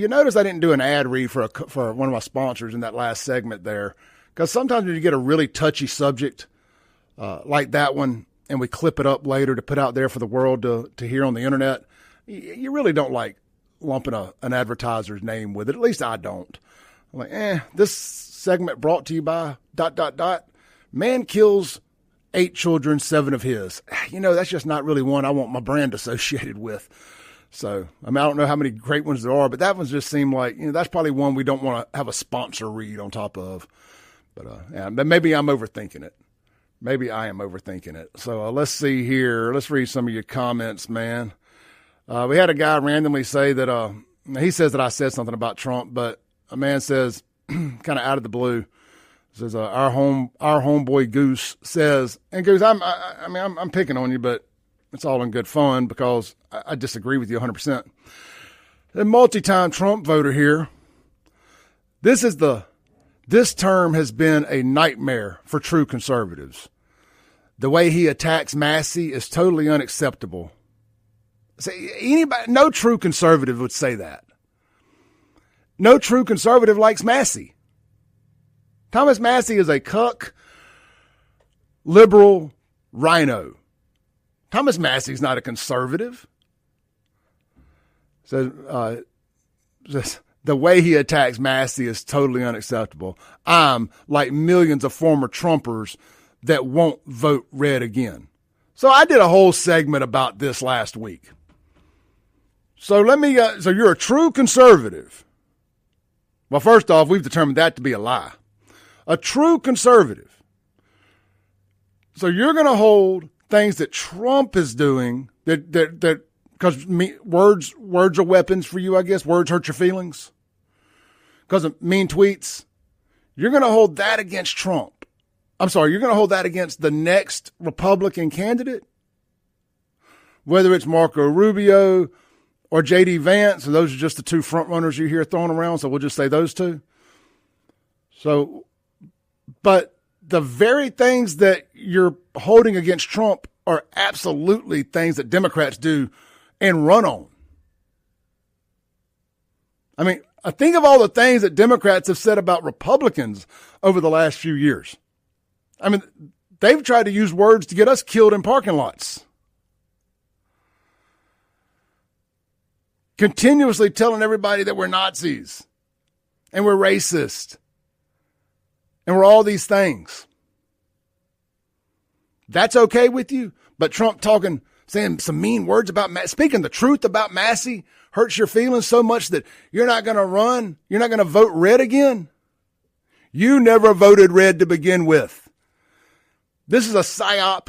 notice I didn't do an ad read for one of my sponsors in that last segment there, because sometimes when you get a really touchy subject like that one, and we clip it up later to put out there for the world to hear on the internet, you really don't like lumping an advertiser's name with it. At least I don't. I'm like, this segment brought to you by ... Man kills 8 children, 7 of his. That's just not really one I want my brand associated with. So, I don't know how many great ones there are, but that one just seemed like, that's probably one we don't want to have a sponsor read on top of. But maybe I'm overthinking it. Maybe I am overthinking it. So let's see here. Let's read some of your comments, man. We had a guy randomly say that he says that I said something about Trump, but a man says, kind of out of the blue, says our homeboy Goose says, and Goose, I'm picking on you, but it's all in good fun because I disagree with you 100%. A multi-time Trump voter here. This term has been a nightmare for true conservatives. The way he attacks Massey is totally unacceptable. No true conservative would say that. No true conservative likes Massey. Thomas Massey is a cuck, liberal rhino. Thomas Massey's not a conservative. So, the way he attacks Massey is totally unacceptable. I'm like millions of former Trumpers that won't vote red again. So I did a whole segment about this last week. So so you're a true conservative. Well, first off, we've determined that to be a lie. A true conservative. So you're going to hold things that Trump is doing that because words are weapons for you, I guess. Words hurt your feelings because of mean tweets. You're going to hold that against Trump. I'm sorry, you're going to hold that against the next Republican candidate, whether it's Marco Rubio or J.D. Vance, and those are just the two front runners you hear thrown around, so we'll just say those two. So, but the very things that you're holding against Trump are absolutely things that Democrats do and run on. Think of all the things that Democrats have said about Republicans over the last few years. They've tried to use words to get us killed in parking lots. Continuously telling everybody that we're Nazis and we're racist and we're all these things. That's okay with you? But Trump saying some mean words about speaking the truth about Massey hurts your feelings so much that you're not going to run? You're not going to vote red again? You never voted red to begin with. This is a psyop.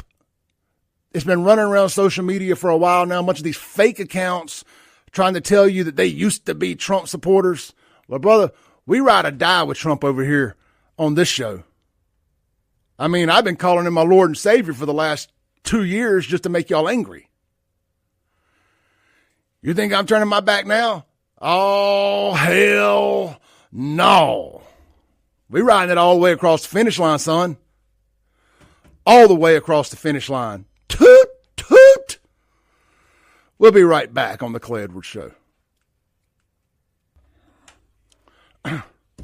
It's been running around social media for a while now. A bunch of these fake accounts trying to tell you that they used to be Trump supporters. Well, brother, we ride or die with Trump over here on this show. I've been calling him my Lord and Savior for the last 2 years just to make y'all angry. You think I'm turning my back now? Oh, hell no. We riding it all the way across the finish line, son. All the way across the finish line. Toot, toot. We'll be right back on the Clay Edwards Show.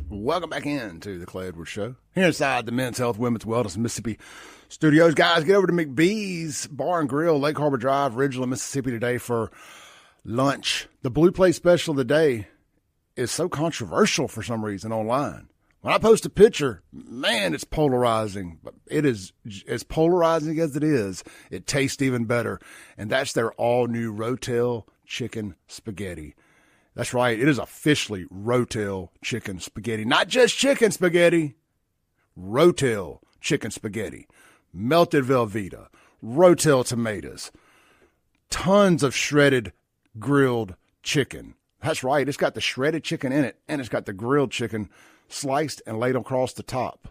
Welcome back into the Clay Edwards Show. Here inside the Men's Health, Women's Wellness, Mississippi studios. Guys, get over to McBee's Bar and Grill, Lake Harbor Drive, Ridgeland, Mississippi today for lunch. The Blue Plate special of the day is so controversial for some reason online. When I post a picture, man, it's polarizing. But it is as polarizing as it is. It tastes even better. And that's their all-new Rotel chicken spaghetti. That's right. It is officially Rotel chicken spaghetti. Not just chicken spaghetti. Rotel chicken spaghetti. Melted Velveeta. Rotel tomatoes. Tons of shredded grilled chicken. That's right. It's got the shredded chicken in it, and it's got the grilled chicken sliced and laid across the top.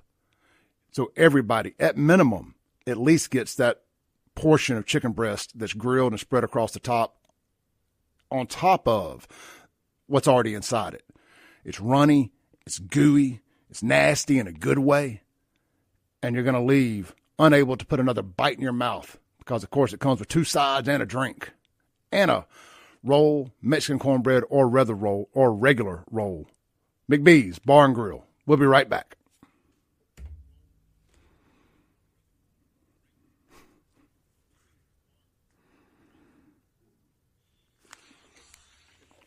So everybody, at minimum, at least gets that portion of chicken breast that's grilled and spread across the top on top of what's already inside it. It's runny, it's gooey, it's nasty in a good way, and you're going to leave unable to put another bite in your mouth because, of course, it comes with 2 sides and a drink and a roll, Mexican cornbread, or regular roll. McBee's Bar and Grill. We'll be right back.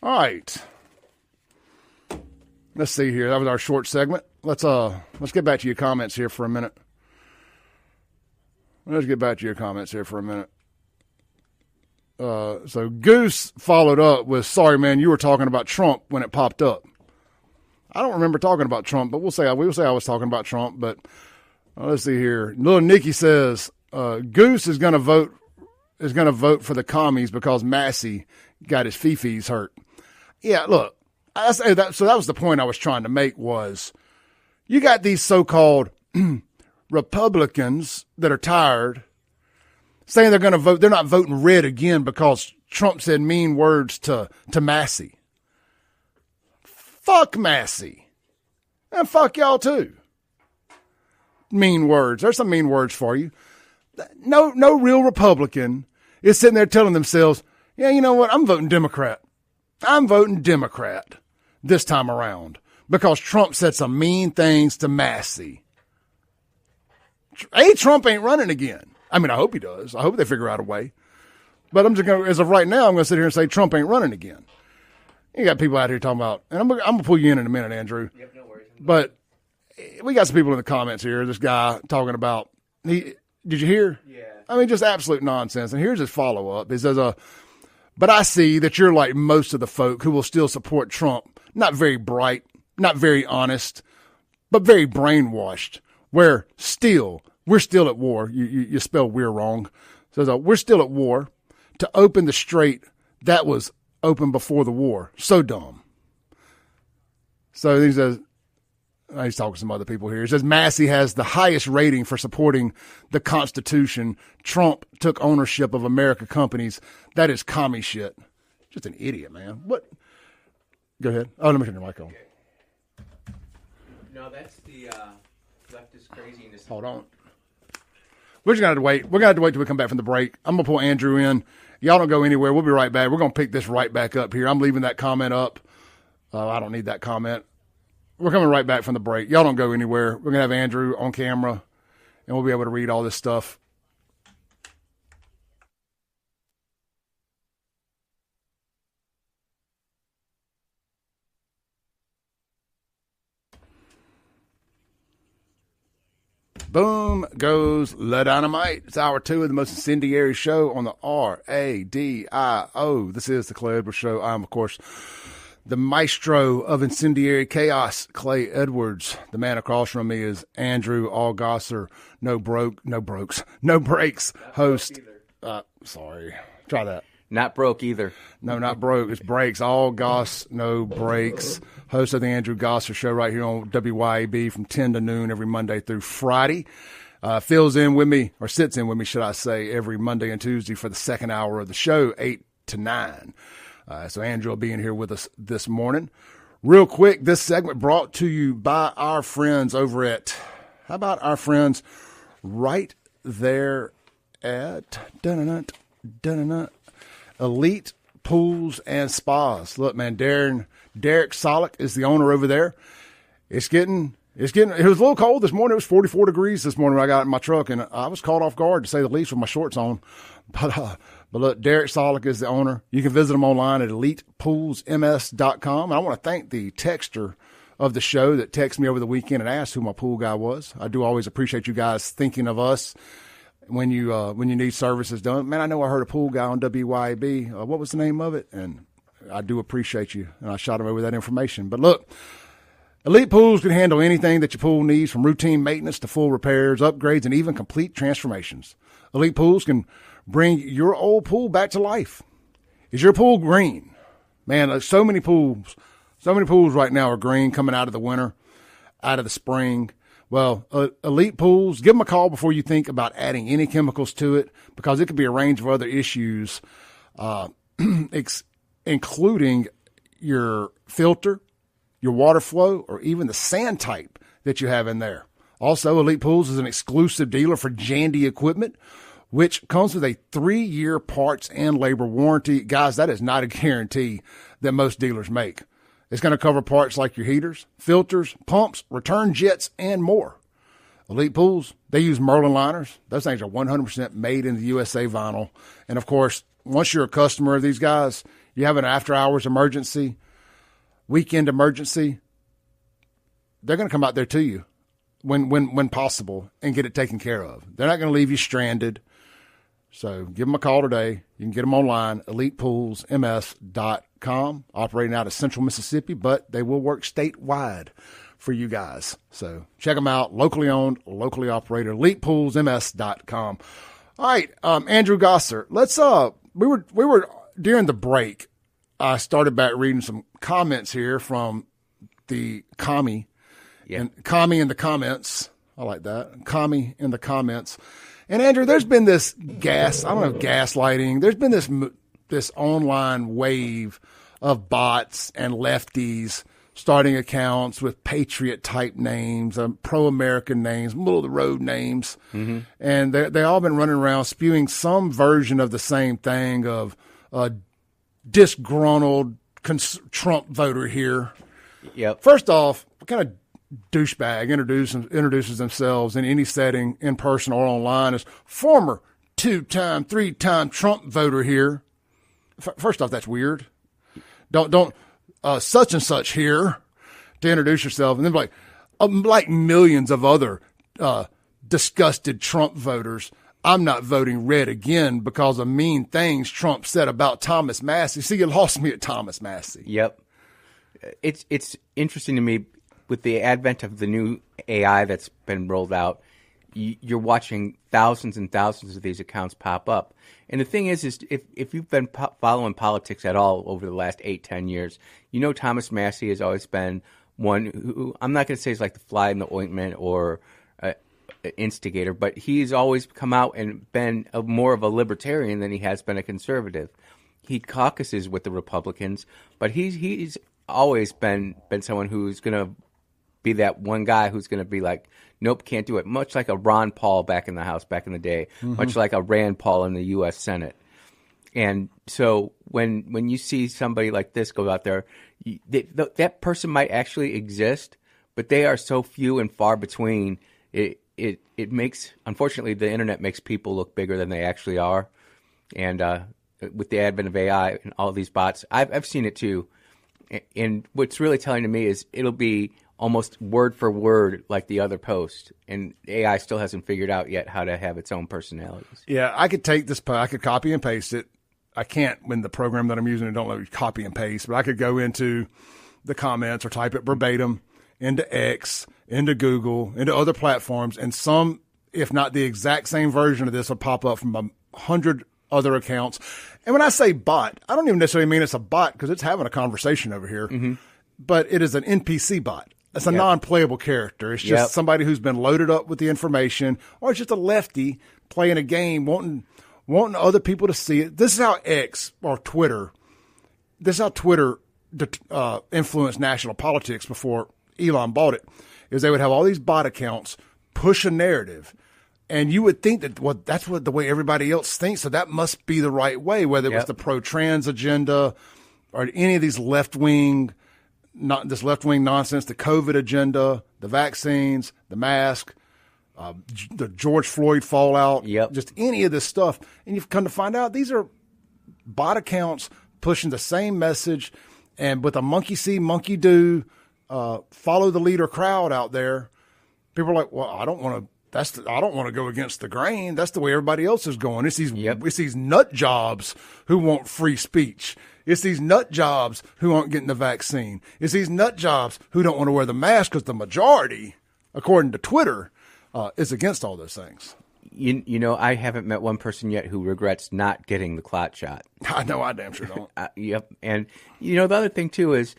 All right. Let's see here. That was our short segment. Let's get back to your comments here for a minute. So Goose followed up with, sorry, man, you were talking about Trump when it popped up. I don't remember talking about Trump, but we'll say I was talking about Trump. But let's see here. Little Nikki says Goose is going to vote for the commies because Massey got his fifis hurt. Yeah, look, I say that. So that was the point I was trying to make was you got these so-called Republicans that are tired saying they're going to vote. They're not voting red again because Trump said mean words to Massey. Fuck Massey. And fuck y'all too. Mean words. There's some mean words for you. No real Republican is sitting there telling themselves, yeah, you know what? I'm voting Democrat. I'm voting Democrat this time around because Trump said some mean things to Massey. Trump ain't running again. I mean, I hope he does. I hope they figure out a way. But I'm just going to, as of right now, I'm going to sit here and say Trump ain't running again. You got people out here talking about, and I'm going to pull you in a minute, Andrew. Yep, no worries. But we got some people in the comments here. This guy talking about, did you hear? Yeah. I mean, just absolute nonsense. And here's his follow-up. He says, but I see that you're like most of the folk who will still support Trump. Not very bright, not very honest, but very brainwashed. We're still at war. You spell we're wrong. So we're still at war to open the strait that was open before the war. So dumb. So he says, he's talking to some other people here. He says Massey has the highest rating for supporting the Constitution. Trump took ownership of American companies. That is commie shit. Just an idiot, man. What? Go ahead. Oh, let me turn your mic on. Okay. No, that's the leftist craziness. Hold on. We're just going to have to wait. We're going to have to wait till we come back from the break. I'm going to pull Andrew in. Y'all don't go anywhere. We'll be right back. We're going to pick this right back up here. I'm leaving that comment up. I don't need that comment. We're coming right back from the break. Y'all don't go anywhere. We're going to have Andrew on camera, and we'll be able to read all this stuff. Boom goes the dynamite. It's hour 2 of the most incendiary show on the RADIO. This is the Clay Edwards Show. I'm, of course, the maestro of incendiary chaos, Clay Edwards. The man across from me is Andrew Allgosser, no breaks host. Sorry. Try that. Not broke either. No, not broke. It's breaks. All goss, no breaks. Host of the Andrew Gosser Show right here on WYAB from 10 to noon every Monday through Friday. Fills in with me, or sits in with me, should I say, every Monday and Tuesday for the second hour of the show, 8 to 9. So Andrew will be in here with us this morning. Real quick, this segment brought to you by our friends over at, how about our friends right there at Elite Pools and Spas. Look, man, Derek Solik is the owner over there. It was a little cold this morning. It was 44 degrees this morning when I got in my truck, and I was caught off guard, to say the least, with my shorts on. But look, Derek Solik is the owner. You can visit him online at elitepoolsms.com. I want to thank the texter of the show that texted me over the weekend and asked who my pool guy was. I do always appreciate you guys thinking of us when you need services done. Man, I know I heard a pool guy on WYAB. What was the name of it? And I do appreciate you. And I shot him over that information. But look, Elite Pools can handle anything that your pool needs, from routine maintenance to full repairs, upgrades, and even complete transformations. Elite Pools can bring your old pool back to life. Is your pool green? Man, so many pools right now are green coming out of the winter, out of the spring. Well, Elite Pools, give them a call before you think about adding any chemicals to it, because it could be a range of other issues, including your filter, your water flow, or even the sand type that you have in there. Also, Elite Pools is an exclusive dealer for Jandy equipment, which comes with a 3-year parts and labor warranty. Guys, that is not a guarantee that most dealers make. It's going to cover parts like your heaters, filters, pumps, return jets, and more. Elite Pools, they use Merlin liners. Those things are 100% made in the USA vinyl. And, of course, once you're a customer of these guys, you have an after-hours emergency, weekend emergency, they're going to come out there to you when possible and get it taken care of. They're not going to leave you stranded. So give them a call today. You can get them online, elitepoolsms.com, operating out of Central Mississippi, but they will work statewide for you guys. So check them out, locally owned, locally operated, elitepoolsms.com. All right, Andrew Gosser, let's we were during the break, I started back reading some comments here from the commie. Yeah. And commie in the comments. I like that. Commie in the comments. And Andrew, there's been this gaslighting. There's been this online wave of bots and lefties starting accounts with patriot type names, pro-American names, middle of the road names. Mm-hmm. And they all been running around spewing some version of the same thing of disgruntled Trump voter here. Yep. First off, what kind of douchebag introduces themselves in any setting, in person or online, as former 2-time, 3-time Trump voter here? First off, that's weird. Don't such and such here to introduce yourself, and then like millions of other disgusted Trump voters, I'm not voting red again because of mean things Trump said about Thomas Massey. See, you lost me at Thomas Massey. Yep. It's interesting to me, with the advent of the new AI that's been rolled out, you're watching thousands and thousands of these accounts pop up. And the thing is if you've been following politics at all over the last 8-10 years, you know Thomas Massey has always been one who, I'm not going to say is like the fly in the ointment or instigator, but he's always come out and been more of a libertarian than he has been a conservative. He caucuses with the Republicans, but he's always been someone who's going to be that one guy who's going to be like, nope, can't do it. Much like a Ron Paul back in the House back in the day, much like a Rand Paul in the U.S. Senate. And so when you see somebody like this go out there, that person might actually exist, but they are so few and far between. It makes, unfortunately, the internet makes people look bigger than they actually are. And with the advent of AI and all these bots, I've seen it too. And what's really telling to me is it'll be almost word for word like the other post, and AI still hasn't figured out yet how to have its own personalities. Yeah, I could take this, I could copy and paste it. I can't when the program that I'm using it don't let me copy and paste, but I could go into the comments or type it verbatim into X, into Google, into other platforms, and some, if not the exact same version of this, will pop up from 100 other accounts. And when I say bot, I don't even necessarily mean it's a bot because it's having a conversation over here, but it is an NPC bot. It's a non-playable character. It's just somebody who's been loaded up with the information, or it's just a lefty playing a game, wanting other people to see it. This is how X or Twitter, influenced national politics before Elon bought it, is they would have all these bot accounts push a narrative And you would think that that's what the way everybody else thinks, so that must be the right way, whether it was the pro-trans agenda or any of these left-wing nonsense, the COVID agenda, the vaccines, the mask, the George Floyd fallout, just any of this stuff. And you've come to find out these are bot accounts pushing the same message, and with a monkey see, monkey do, follow the leader crowd out there. People are like, well, I don't want to go against the grain. That's the way everybody else is going. It's these nut jobs who want free speech. It's these nut jobs who aren't getting the vaccine. It's these nut jobs who don't want to wear the mask because the majority, according to Twitter, is against all those things. You know, I haven't met one person yet who regrets not getting the clot shot. I know, I damn sure don't. Yep. And, you know, the other thing, too, is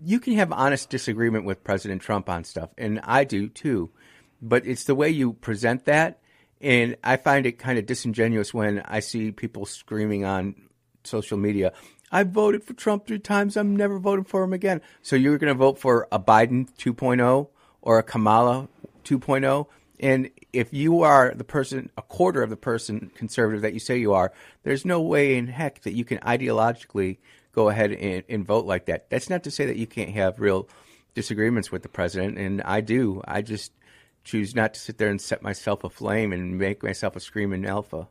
you can have honest disagreement with President Trump on stuff, and I do, too. But it's the way you present that, and I find it kind of disingenuous when I see people screaming on social media, I voted for Trump 3 times, I'm never voting for him again. So you're going to vote for a Biden 2.0 or a Kamala 2.0? And if you are the person, a quarter of the person conservative that you say you are, there's no way in heck that you can ideologically go ahead and vote like that. That's not to say that you can't have real disagreements with the president, and I do. I just choose not to sit there and set myself aflame and make myself a screaming alpha,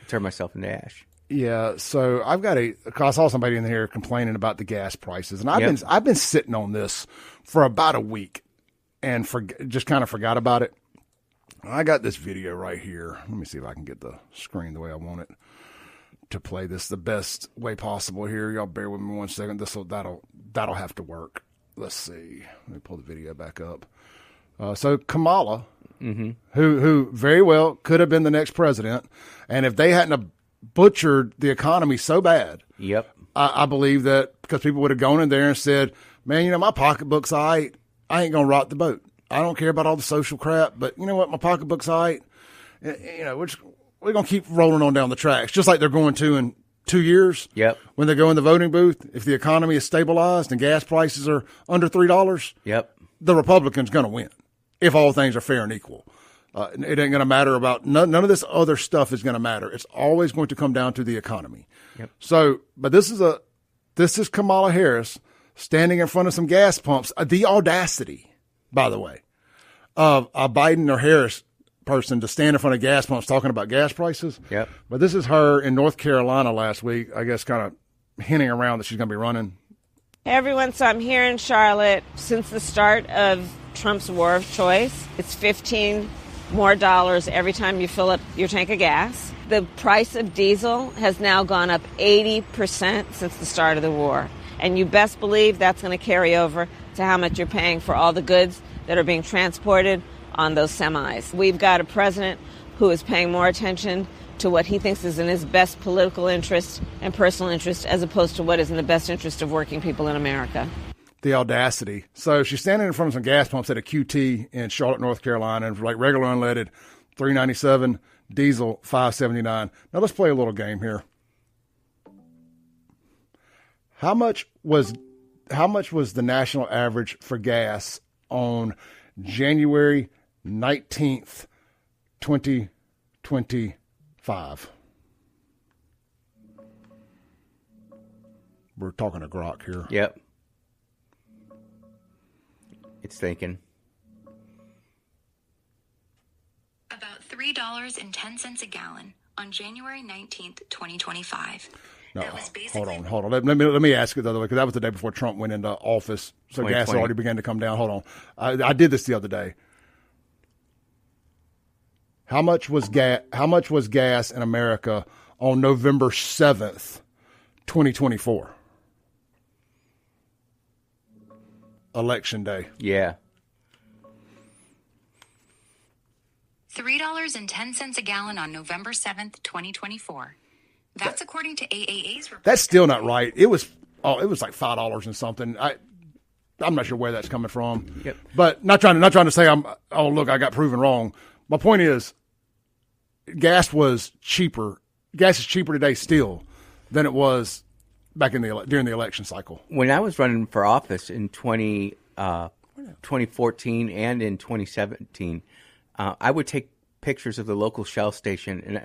turn myself into ash. Yeah, so I saw somebody in here complaining about the gas prices, and I've been sitting on this for about a week, and just kind of forgot about it. I got this video right here. Let me see if I can get the screen the way I want it to play this the best way possible here. Y'all bear with me 1 second. That'll have to work. Let's see. Let me pull the video back up. So Kamala, who very well could have been the next president, and if they hadn't have butchered the economy so bad, I believe that because people would have gone in there and said, man, you know, my pocketbook's all right. I ain't going to rock the boat. I don't care about all the social crap, but you know what? My pocketbook's all right. You know, we're going to keep rolling on down the tracks, just like they're going to in 2 years. When they go in the voting booth, if the economy is stabilized and gas prices are under $3, the Republican's going to win if all things are fair and equal. It ain't going to matter about none of this other stuff is going to matter. It's always going to come down to the economy. So, but this is Kamala Harris standing in front of some gas pumps. The audacity, by the way, of a Biden or Harris person to stand in front of gas pumps talking about gas prices. But this is her in North Carolina last week, I guess, kind of hinting around that she's going to be running. Hey everyone, so I'm here in Charlotte. Since the start of Trump's war of choice, it's $15 more every time you fill up your tank of gas. The price of diesel has now gone up 80% since the start of the war. And you best believe that's going to carry over to how much you're paying for all the goods that are being transported on those semis. We've got a president who is paying more attention to what he thinks is in his best political interest and personal interest as opposed to what is in the best interest of working people in America. The audacity. So she's standing in front of some gas pumps at a QT in Charlotte, North Carolina, and like regular unleaded, $3.97, diesel $5.79. Now let's play a little game here. How much was the national average for gas on January 19th, 2025? We're talking to Grok here. It's thinking. About $3.10 a gallon on January 19th, 2025. No, hold on. Let me ask it the other way, because that was the day before Trump went into office, so gas already began to come down. Hold on. I did this the other day. How much was gas in America on November 7th, 2024? Election day. $3.10 a gallon on November 7th, 2024. That's according to AAA's report. That's still not right. It was like $5 and something. I'm not sure where that's coming from. But not trying to say look, I got proven wrong. My point is, gas was cheaper. Gas is cheaper today still than it was back during the election cycle. When I was running for office in 2014 and in 2017, I would take pictures of the local Shell station,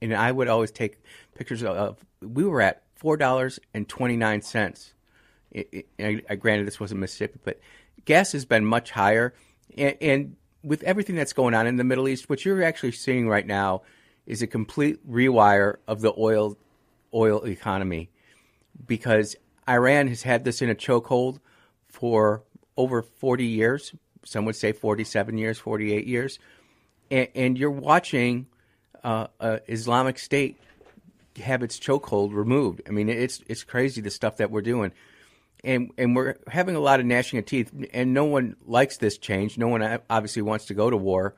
and I would always take pictures of. We were at $4.29. Granted, this wasn't Mississippi, but gas has been much higher. And with everything that's going on in the Middle East, what you're actually seeing right now is a complete rewire of the oil economy, because Iran has had this in a chokehold for over 40 years. Some would say 47 years, 48 years. And you're watching Islamic State have its chokehold removed. I mean, it's crazy, the stuff that we're doing. And we're having a lot of gnashing of teeth, and no one likes this change. No one obviously wants to go to war.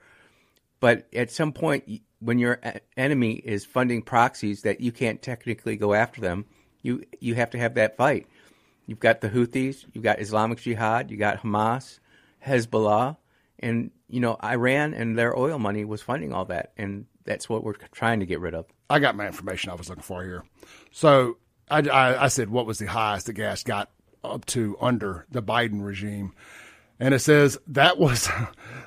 But at some point, when your enemy is funding proxies that you can't technically go after them, you have to have that fight. You've got the Houthis, you've got Islamic Jihad, you got Hamas, Hezbollah, and Iran and their oil money was funding all that, and that's what we're trying to get rid of. I got my information I was looking for here. So I said, what was the highest the gas got up to under the Biden regime? And it says that was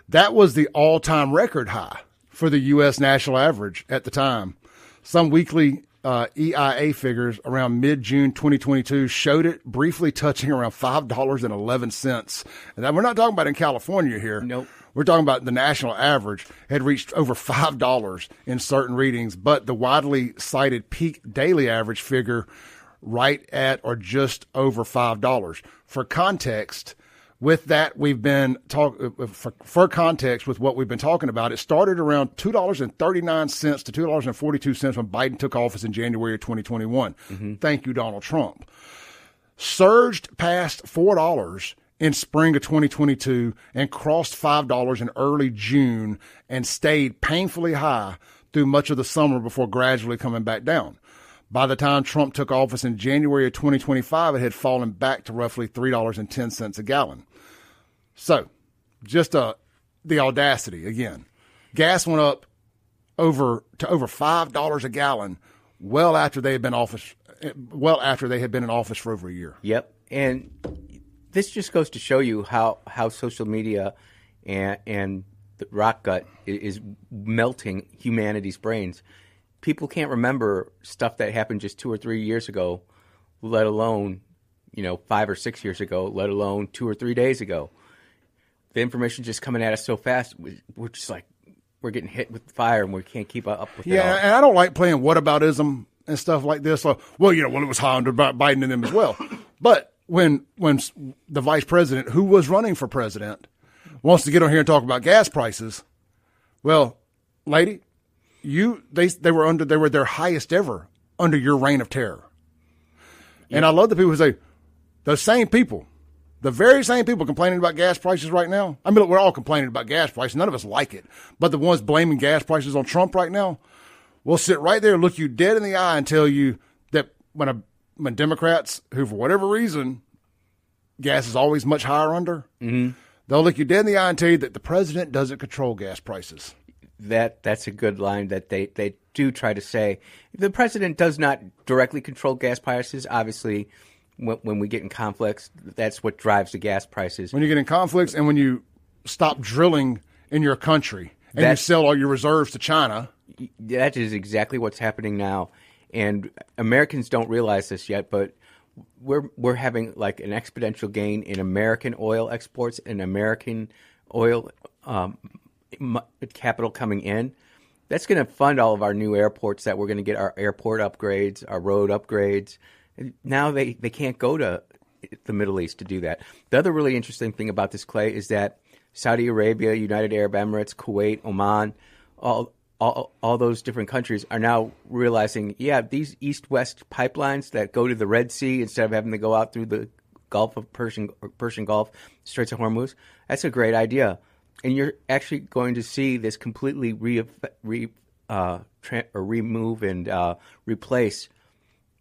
the all-time record high for the U.S. national average at the time. Some weekly EIA figures around mid-June 2022 showed it briefly touching around $5.11. And that, we're not talking about in California here. Nope. We're talking about the national average had reached over $5 in certain readings, but the widely cited peak daily average figure right at or just over $5. For context, with that, we've been for context with what we've been talking about, it started around $2.39 to $2.42 when Biden took office in January of 2021. Mm-hmm. Thank you, Donald Trump. Surged past $4 in spring of 2022 and crossed $5 in early June and stayed painfully high through much of the summer before gradually coming back down. By the time Trump took office in January of 2025, it had fallen back to roughly $3.10 a gallon. So, just the audacity again. Gas went up to over $5 a gallon well after they had been in office for over a year. Yep, and this just goes to show you how social media and the rock gut is melting humanity's brains. People can't remember stuff that happened just 2 or 3 years ago, let alone, 5 or 6 years ago, let alone 2 or 3 days ago. The information just coming at us so fast, we're just like, we're getting hit with fire and we can't keep up with it all. Yeah, and I don't like playing whataboutism and stuff like this. So, it was high under Biden and them as well. But when the vice president, who was running for president, wants to get on here and talk about gas prices, well, lady, they were their highest ever under your reign of terror. Yep. And I love the people who say, those same people, the very same people complaining about gas prices right now. I mean, look, we're all complaining about gas prices. None of us like it. But the ones blaming gas prices on Trump right now will sit right there, look you dead in the eye, and tell you that when Democrats, who for whatever reason, gas is always much higher under, mm-hmm. they'll look you dead in the eye and tell you that the president doesn't control gas prices. That's a good line that they do try to say. The president does not directly control gas prices. Obviously, when we get in conflicts, that's what drives the gas prices. When you get in conflicts and when you stop drilling in your country and you sell all your reserves to China. That is exactly what's happening now. And Americans don't realize this yet, but we're having like an exponential gain in American oil exports and American oil capital coming in. That's going to fund all of our new airports that we're going to get, our airport upgrades, our road upgrades. Now they can't go to the Middle East to do that. The other really interesting thing about this, Clay, is that Saudi Arabia, United Arab Emirates, Kuwait, Oman, all those different countries are now realizing, these east-west pipelines that go to the Red Sea instead of having to go out through the Gulf of Persian Gulf, Straits of Hormuz, that's a great idea. And you're actually going to see this completely remove and replace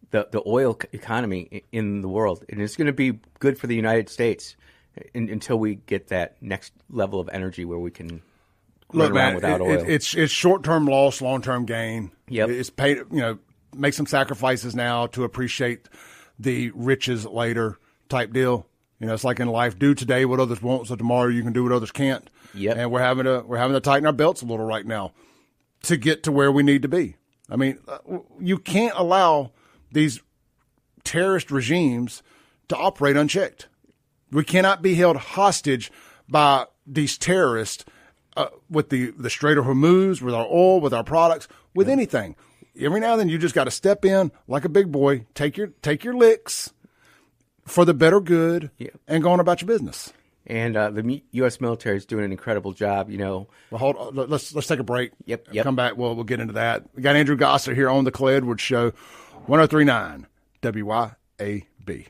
the oil economy in the world. And it's going to be good for the United States until we get that next level of energy where we can run around without oil. It's short-term loss, long-term gain. Yep. It's paid, make some sacrifices now to appreciate the riches later type deal. It's like in life, do today what others won't, so tomorrow you can do what others can't. Yep. And we're having to tighten our belts a little right now to get to where we need to be. I mean, you can't allow these terrorist regimes to operate unchecked. We cannot be held hostage by these terrorists with the Strait of Hormuz, with our oil, with our products, with anything. Every now and then you just got to step in like a big boy, take your licks for the better good, and go on about your business. And the U.S. military is doing an incredible job, Well, hold on. Let's take a break. Yep. Come back. We'll get into that. We got Andrew Gosser here on the Clay Edwards Show, 103.9 WYAB.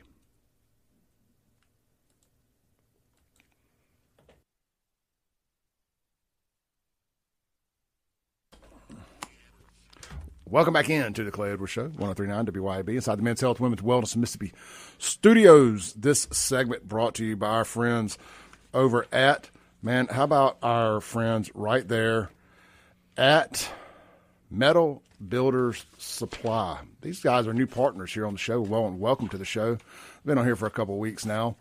Welcome back in to the Clay Edwards Show, 103.9 WYAB, inside the Men's Health, Women's Wellness in Mississippi Studios. This segment brought to you by our friends over at, how about our friends right there at Metal Builders Supply. These guys are new partners here on the show. Welcome to the show. Been on here for a couple of weeks now,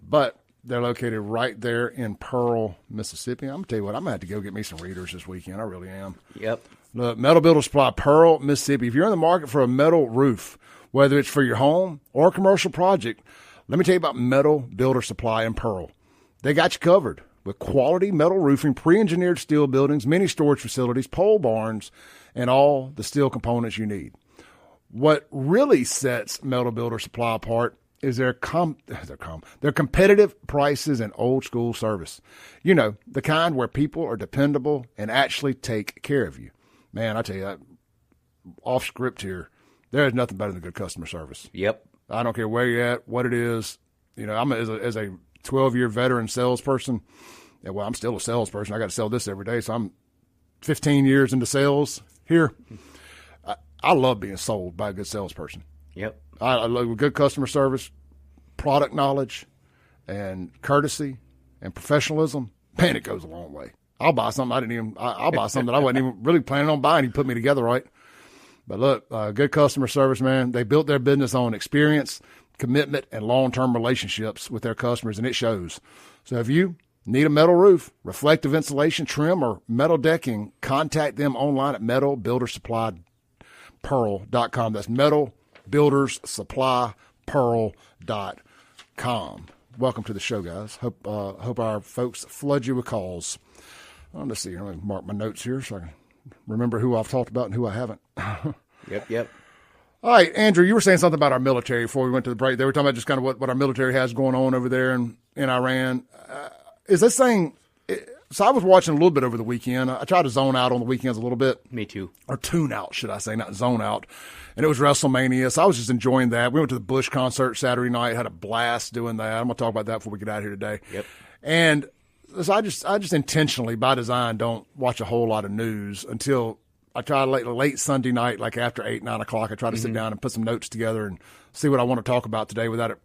but they're located right there in Pearl, Mississippi. I'm going to tell you what, I'm going to have to go get me some readers this weekend. I really am. Yep. The Metal Builder Supply, Pearl, Mississippi. If you're in the market for a metal roof, whether it's for your home or a commercial project, let me tell you about Metal Builder Supply in Pearl. They got you covered with quality metal roofing, pre-engineered steel buildings, mini storage facilities, pole barns, and all the steel components you need. What really sets Metal Builder Supply apart is their competitive prices and old school service. The kind where people are dependable and actually take care of you. Man, I tell you, off script here, there is nothing better than good customer service. Yep. I don't care where you're at, what it is. I'm as a 12-year veteran salesperson. Well, I'm still a salesperson. I got to sell this every day, so I'm 15 years into sales here. I love being sold by a good salesperson. Yep. I love good customer service, product knowledge, and courtesy and professionalism. Man, it goes a long way. I'll buy something I'll buy something that I wasn't even really planning on buying. He put me together right. But look, good customer service, man. They built their business on experience, commitment, and long-term relationships with their customers, and it shows. So if you need a metal roof, reflective insulation, trim, or metal decking, contact them online at metalbuildersupplypearl.com. That's metalbuildersupplypearl.com. Welcome to the show, guys. Hope our folks flood you with calls. Let's see. I'm going to mark my notes here so I can remember who I've talked about and who I haven't. Yep. All right, Andrew, you were saying something about our military before we went to the break. They were talking about just kind of what our military has going on over there in Iran. Is this thing – so I was watching a little bit over the weekend. I try to zone out on the weekends a little bit. Me too. Or tune out, should I say, not zone out. And it was WrestleMania, so I was just enjoying that. We went to the Bush concert Saturday night, had a blast doing that. I'm going to talk about that before we get out of here today. Yep. And so I just intentionally, by design, don't watch a whole lot of news until I try late Sunday night, like after 8, 9 o'clock. I try to sit down and put some notes together and see what I want to talk about today without it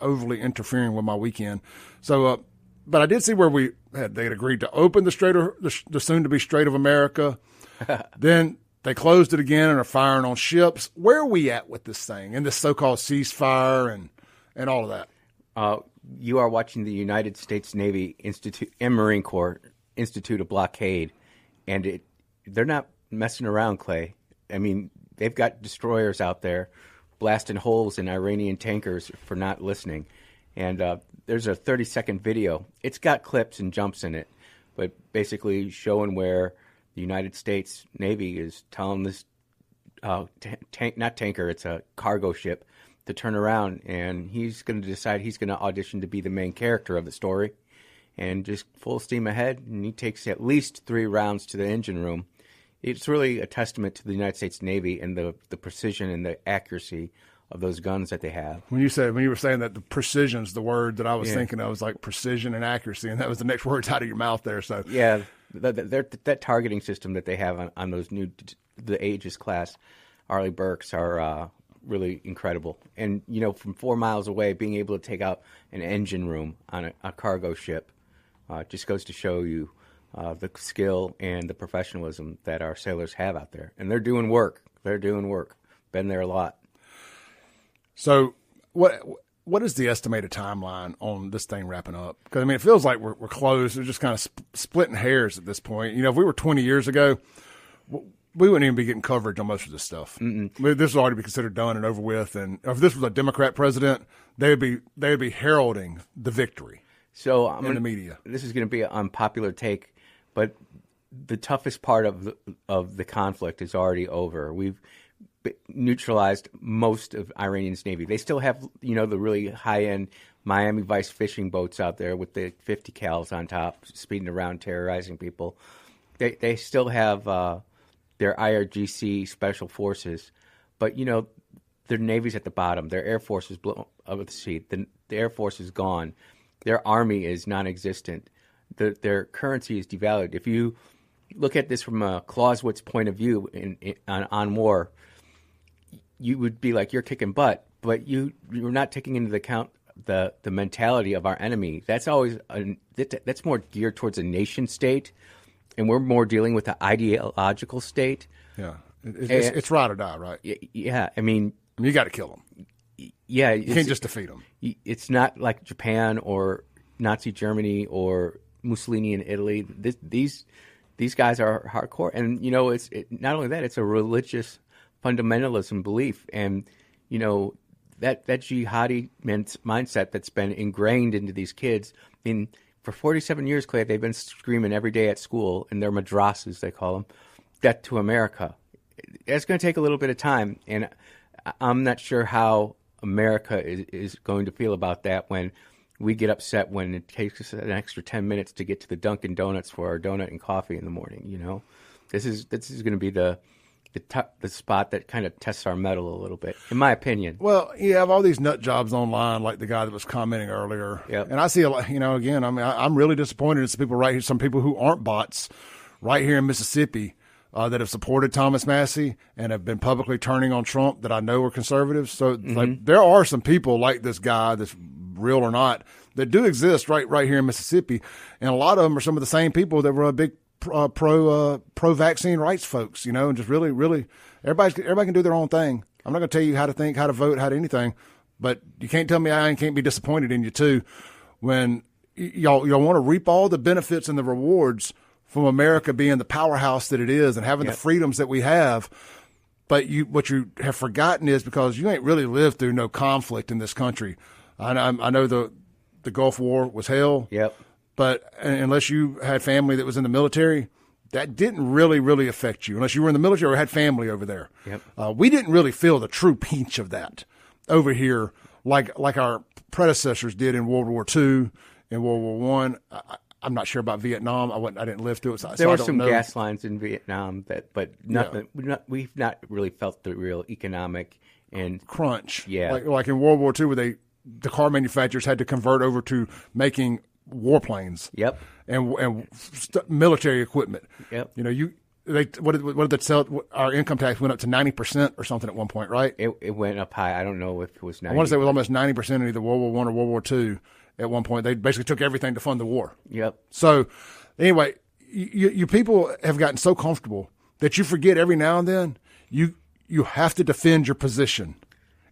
overly interfering with my weekend. So, but I did see where they had agreed to open the soon-to-be Strait of America. Then they closed it again and are firing on ships. Where are we at with this thing and this so-called ceasefire and all of that? You are watching the United States Navy Institute and Marine Corps institute a blockade, and they're not messing around, Clay. I mean, they've got destroyers out there blasting holes in Iranian tankers for not listening. And there's a 30-second video. It's got clips and jumps in it, but basically showing where the United States Navy is telling this not tanker, it's a cargo ship, to turn around, and he's going to decide he's going to audition to be the main character of the story and just full steam ahead, and he takes at least 3 rounds to the engine room. It's really a testament to the United States Navy and the precision and the accuracy of those guns that they have. When you were saying that the precision's the word that I was thinking of, was like precision and accuracy, and that was the next words out of your mouth there. So yeah, that targeting system that they have on those the Aegis class Arleigh Burkes are really incredible. And, from 4 miles away, being able to take out an engine room on a cargo ship just goes to show you the skill and the professionalism that our sailors have out there. And they're doing work. Been there a lot. So what is the estimated timeline on this thing wrapping up? Because, I mean, it feels like we're close. We're just kind of splitting hairs at this point. You know, if we were 20 years ago, we wouldn't even be getting coverage on most of this stuff. This would already be considered done and over with. And if this was a Democrat president, they would be heralding the victory. So in the media. This is going to be an unpopular take, but the toughest part of the conflict is already over. We've neutralized most of Iranian's navy. They still have, you know, the really high-end Miami Vice fishing boats out there with the 50 cals on top, speeding around, terrorizing people. They still have their IRGC special forces, but, you know, their navy's at the bottom. Their air force is blown out of the sea. The air force is gone. Their army is non-existent. Their currency is devalued. If you look at this from a Clausewitz point of view on war, you would be like, you're kicking butt, but you're not taking into account the mentality of our enemy. That's always that's more geared towards a nation state, and we're more dealing with the ideological state. Yeah, it's ride or die, right? Yeah, I mean, you got to kill them. Yeah, you can't just defeat them. It's not like Japan or Nazi Germany or Mussolini in Italy. These guys are hardcore, and you know, not only that, it's a religious fundamentalism belief, and you know that jihadi mindset that's been ingrained into these kids. I mean, for 47 years, Clay, they've been screaming every day at school in their madrasas, they call them, "Death to America." It's going to take a little bit of time, and I'm not sure how America is going to feel about that when we get upset when it takes us an extra 10 minutes to get to the Dunkin' Donuts for our donut and coffee in the morning. You know, this is going to be the spot that kind of tests our mettle a little bit, in my opinion. Well, you have all these nut jobs online, like the guy that was commenting earlier. Yep. And I see a lot, you know, again, I mean, I'm really disappointed in some people right here, some people who aren't bots right here in Mississippi that have supported Thomas Massey and have been publicly turning on Trump that I know are conservatives. So like, there are some people like this guy, that's real or not, that do exist right here in Mississippi. And a lot of them are some of the same people that were a big pro-vaccine rights folks, you know, and just really everybody can do their own thing. I'm not going to tell you how to think, how to vote, how to anything, but you can't tell me I can't be disappointed in you too when y'all want to reap all the benefits and the rewards from America being the powerhouse that it is and having the freedoms that we have. But what you have forgotten is because you ain't really lived through no conflict in this country. I know the Gulf War was hell. Yep. But unless you had family that was in the military, that didn't really affect you. Unless you were in the military or had family over there. Yep. We didn't really feel the true pinch of that over here like our predecessors did in World War II and World War I. I'm not sure about Vietnam. I didn't live through it. So there I were don't some know. gas lines in Vietnam, but nothing. Yeah. We've not really felt the real economic and crunch. Yeah. Like in World War II where the car manufacturers had to convert over to making warplanes. Yep. And military equipment. Yep. You know, what did they sell? Our income tax went up to 90% or something at one point, right? It went up high. I don't know if it was 90%. I want to say it was almost 90% in either World War I or World War II at one point. They basically took everything to fund the war. Yep. So anyway, you people have gotten so comfortable that you forget every now and then you have to defend your position.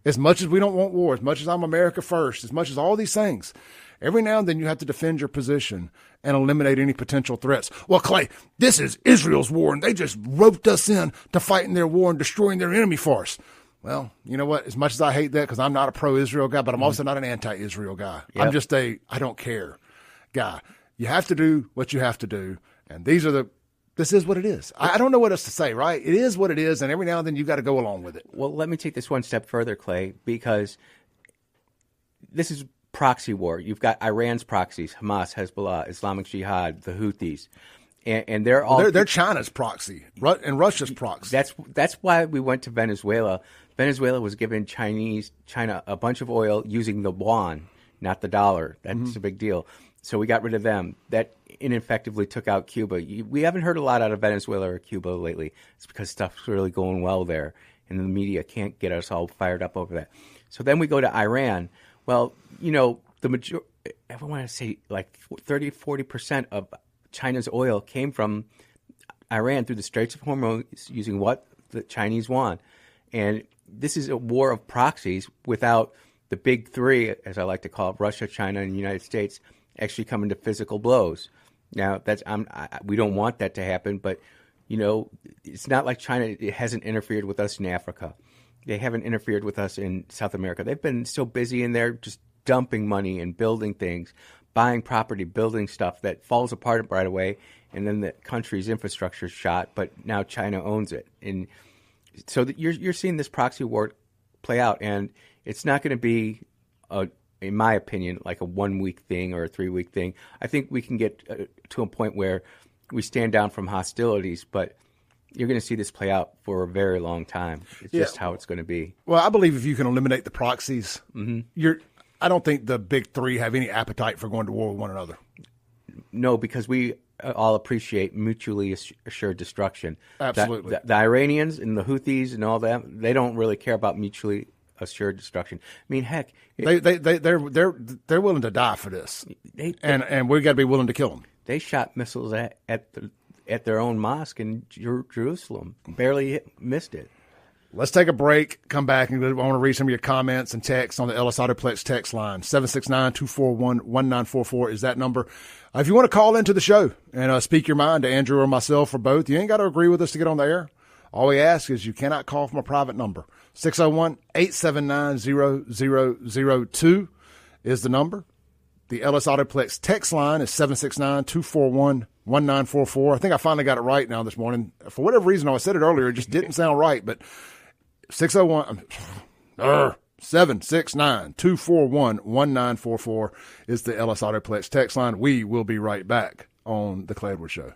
As much as we don't want war, as much as I'm America first, as much as all these things, every now and then you have to defend your position and eliminate any potential threats. Well, Clay, this is Israel's war, and they just roped us in to fighting their war and destroying their enemy for us. Well, you know what? As much as I hate that, because I'm not a pro-Israel guy, but I'm also not an anti-Israel guy. Yep. I'm just I don't care guy. You have to do what you have to do, and this is what it is. I don't know what else to say, right? It is what it is, and every now and then you got to go along with it. Well, let me take this one step further, Clay, because this is proxy war. You've got Iran's proxies, Hamas, Hezbollah, Islamic Jihad, the Houthis. And they're all they're China's proxy and Russia's proxy. That's why we went to Venezuela. Venezuela was giving China a bunch of oil using the yuan, not the dollar. That's a big deal. So we got rid of them. That ineffectively took out Cuba. We haven't heard a lot out of Venezuela or Cuba lately. It's because stuff's really going well there, and the media can't get us all fired up over that. So then we go to Iran. Well, you know, I want to say like 30-40% of China's oil came from Iran through the Straits of Hormuz using the Chinese yuan. And this is a war of proxies without the big three, as I like to call it, Russia, China, and the United States, actually come into physical blows. Now, we don't want that to happen, but, it's not like China hasn't interfered with us in Africa. They haven't interfered with us in South America. They've been so busy in there just dumping money and building things, buying property, building stuff that falls apart right away, and then the country's infrastructure is shot, but now China owns it. And so you're seeing this proxy war play out, and it's not going to be, in my opinion, like a 1 week thing or a 3 week thing. I think we can get to a point where we stand down from hostilities, but you're going to see this play out for a very long time. It's just how it's going to be. Well, I believe if you can eliminate the proxies, I don't think the big three have any appetite for going to war with one another. No, because we all appreciate mutually assured destruction. Absolutely. The Iranians and the Houthis and all that, they don't really care about mutually assured destruction. I mean, heck, they're willing to die for this, and we got to be willing to kill them. They shot missiles at their own mosque in Jerusalem, barely missed it. Let's take a break, come back, and I want to read some of your comments and texts on the Ellis Autoplex text line. 769-241-1944 is that number. If you want to call into the show and speak your mind to Andrew or myself or both, you ain't got to agree with us to get on the air. All we ask is you cannot call from a private number. 601-879-0002 is the number. The Ellis Autoplex text line is 769-241-1944. I think I finally got it right now this morning. For whatever reason, I said it earlier, it just didn't sound right, but 769-241-1944 is the Ellis Autoplex text line. We will be right back on The Clay Edwards Show.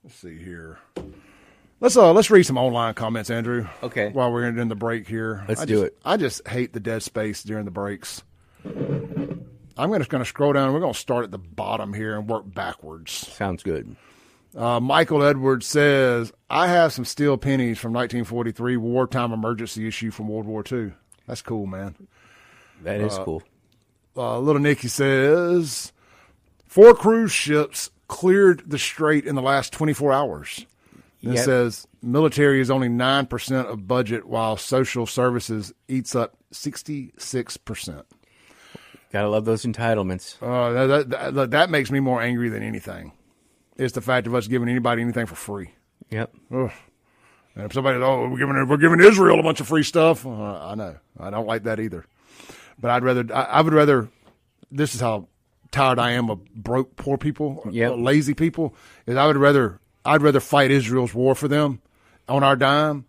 Let's see here. Let's read some online comments, Andrew. Okay. While we're in the break here. Let's do it. I just hate the dead space during the breaks. I'm just going to scroll down. We're going to start at the bottom here and work backwards. Sounds good. Michael Edwards says, I have some steel pennies from 1943, wartime emergency issue from World War II. That's cool, man. That is cool. Little Nicky says, 4 cruise ships cleared the strait in the last 24 hours. It says military is only 9% of budget, while social services eats up 66%. Gotta love those entitlements. That makes me more angry than anything. It's the fact of us giving anybody anything for free. Yep. Ugh. And if somebody, we're giving Israel a bunch of free stuff. I know. I don't like that either. But I would rather. This is how tired I am of broke, poor people, lazy people. Is I'd rather fight Israel's war for them on our dime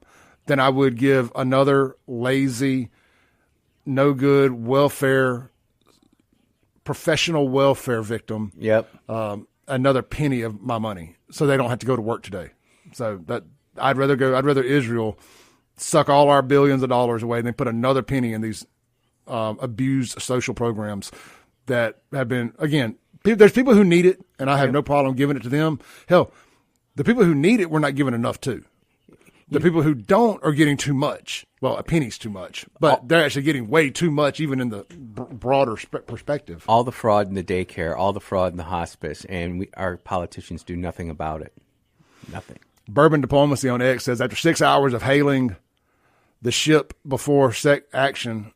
than I would give another lazy, no good professional welfare victim another penny of my money so they don't have to go to work today. So that I'd rather Israel suck all our billions of dollars away than put another penny in these abused social programs that have been, again, there's people who need it, and I have no problem giving it to them. Hell, the people who need it, we're not giving enough to. The people who don't are getting too much. Well, a penny's too much, but they're actually getting way too much, even in the broader perspective. All the fraud in the daycare, all the fraud in the hospice, and our politicians do nothing about it. Nothing. Bourbon Diplomacy on X says, after 6 hours of hailing the ship before action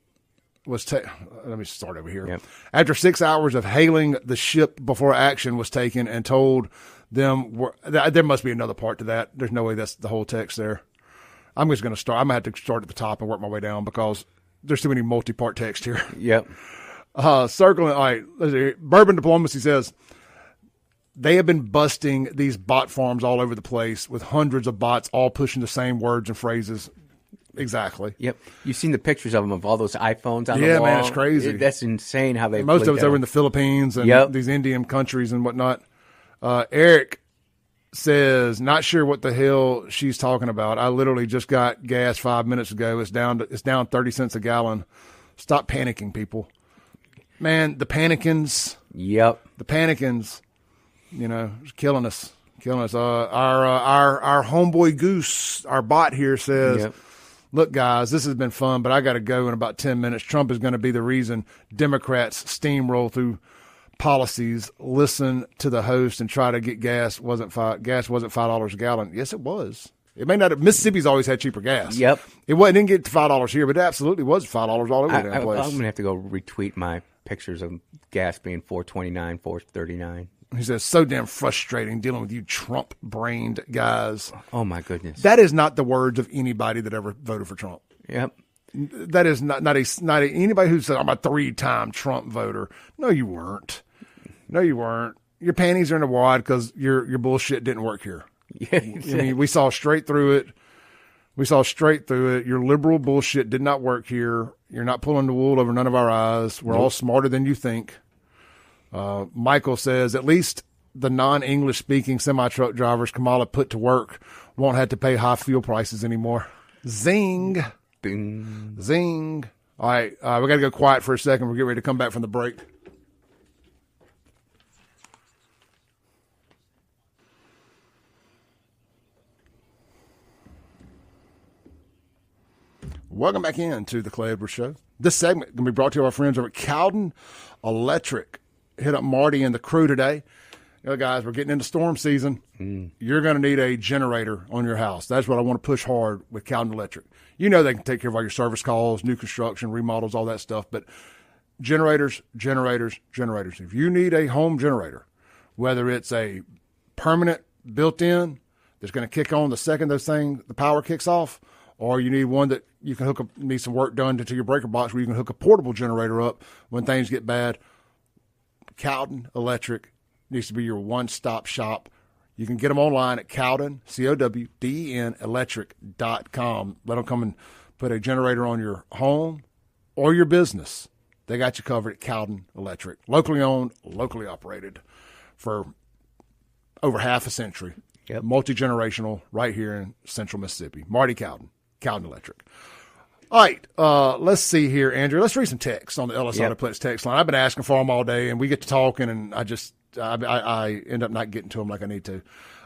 was let me start over here. Yep. After 6 hours of hailing the ship before action was taken and told them, there must be another part to that. There's no way that's the whole text there. I'm just going to start. I'm going to have to start at the top and work my way down because there's too many multi-part text here. Yep. Circling. All right. Let's see. Bourbon Diplomacy says, they have been busting these bot farms all over the place with hundreds of bots all pushing the same words and phrases. Exactly. Yep. You've seen the pictures of them, of all those iPhones on the wall. Yeah, man, it's crazy. That's insane how they. Most of it's over in the Philippines and these Indian countries and whatnot. Eric says, not sure what the hell she's talking about. I literally just got gas 5 minutes ago. It's down 30 cents a gallon. Stop panicking, people. Man, the panicans. Yep. The panicans, it's killing us. Our homeboy Goose, our bot here says, look, guys, this has been fun, but I got to go in about 10 minutes. Trump is going to be the reason Democrats steamroll through policies listen to the host and try to get gas wasn't $5 a gallon. Yes, it was. It may not have, Mississippi's always had cheaper gas. Yep. Didn't get to $5 here, but it absolutely was $5 all over the damn place. I'm going to have to go retweet my pictures of gas being $4.29, $4.39. He says, so damn frustrating dealing with you Trump-brained guys. Oh, my goodness. That is not the words of anybody that ever voted for Trump. Yep. That is not anybody who said, I'm a 3-time Trump voter. No, you weren't. Your panties are in the wad because your bullshit didn't work here. Yeah, exactly. I mean, we saw straight through it. Your liberal bullshit did not work here. You're not pulling the wool over none of our eyes. We're all smarter than you think. Michael says, at least the non-English speaking semi-truck drivers Kamala put to work won't have to pay high fuel prices anymore. Zing. Bing. Zing. All right, we got to go quiet for a second. We're getting ready to come back from the break. Welcome back in to the Clay Edwards Show. This segment going to be brought to you by our friends over at Cowden Electric. Hit up Marty and the crew today. You know, guys, we're getting into storm season. You're going to need a generator on your house. That's what I want to push hard with Cowden Electric. You know they can take care of all your service calls, new construction, remodels, all that stuff. But generators. If you need a home generator, whether it's a permanent built-in that's going to kick on the second the power kicks off, or you need one that you can hook up, need some work done to your breaker box where you can hook a portable generator up when things get bad. Cowden Electric needs to be your one-stop shop. You can get them online at Cowden, C-O-W-D-E-N, electric.com. Let them come and put a generator on your home or your business. They got you covered at Cowden Electric. Locally owned, locally operated for over half a century. Yep. Multi-generational right here in central Mississippi. Marty Cowden, Cowden Electric. All right, let's see here, Andrew. Let's read some texts on the LS Autoplex text line. I've been asking for them all day, and we get to talking, and I end up not getting to them like I need to.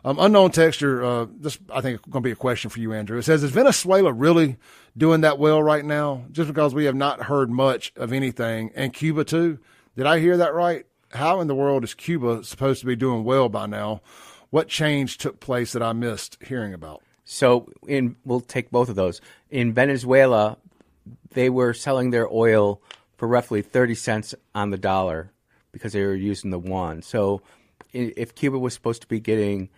Unknown texture, this I think is going to be a question for you, Andrew. It says, is Venezuela really doing that well right now? Just because we have not heard much of anything, and Cuba too. Did I hear that right? How in the world is Cuba supposed to be doing well by now? What change took place that I missed hearing about? So we'll take both of those. In Venezuela, they were selling their oil for roughly 30 cents on the dollar because they were using the yuan. So if Cuba was supposed to be getting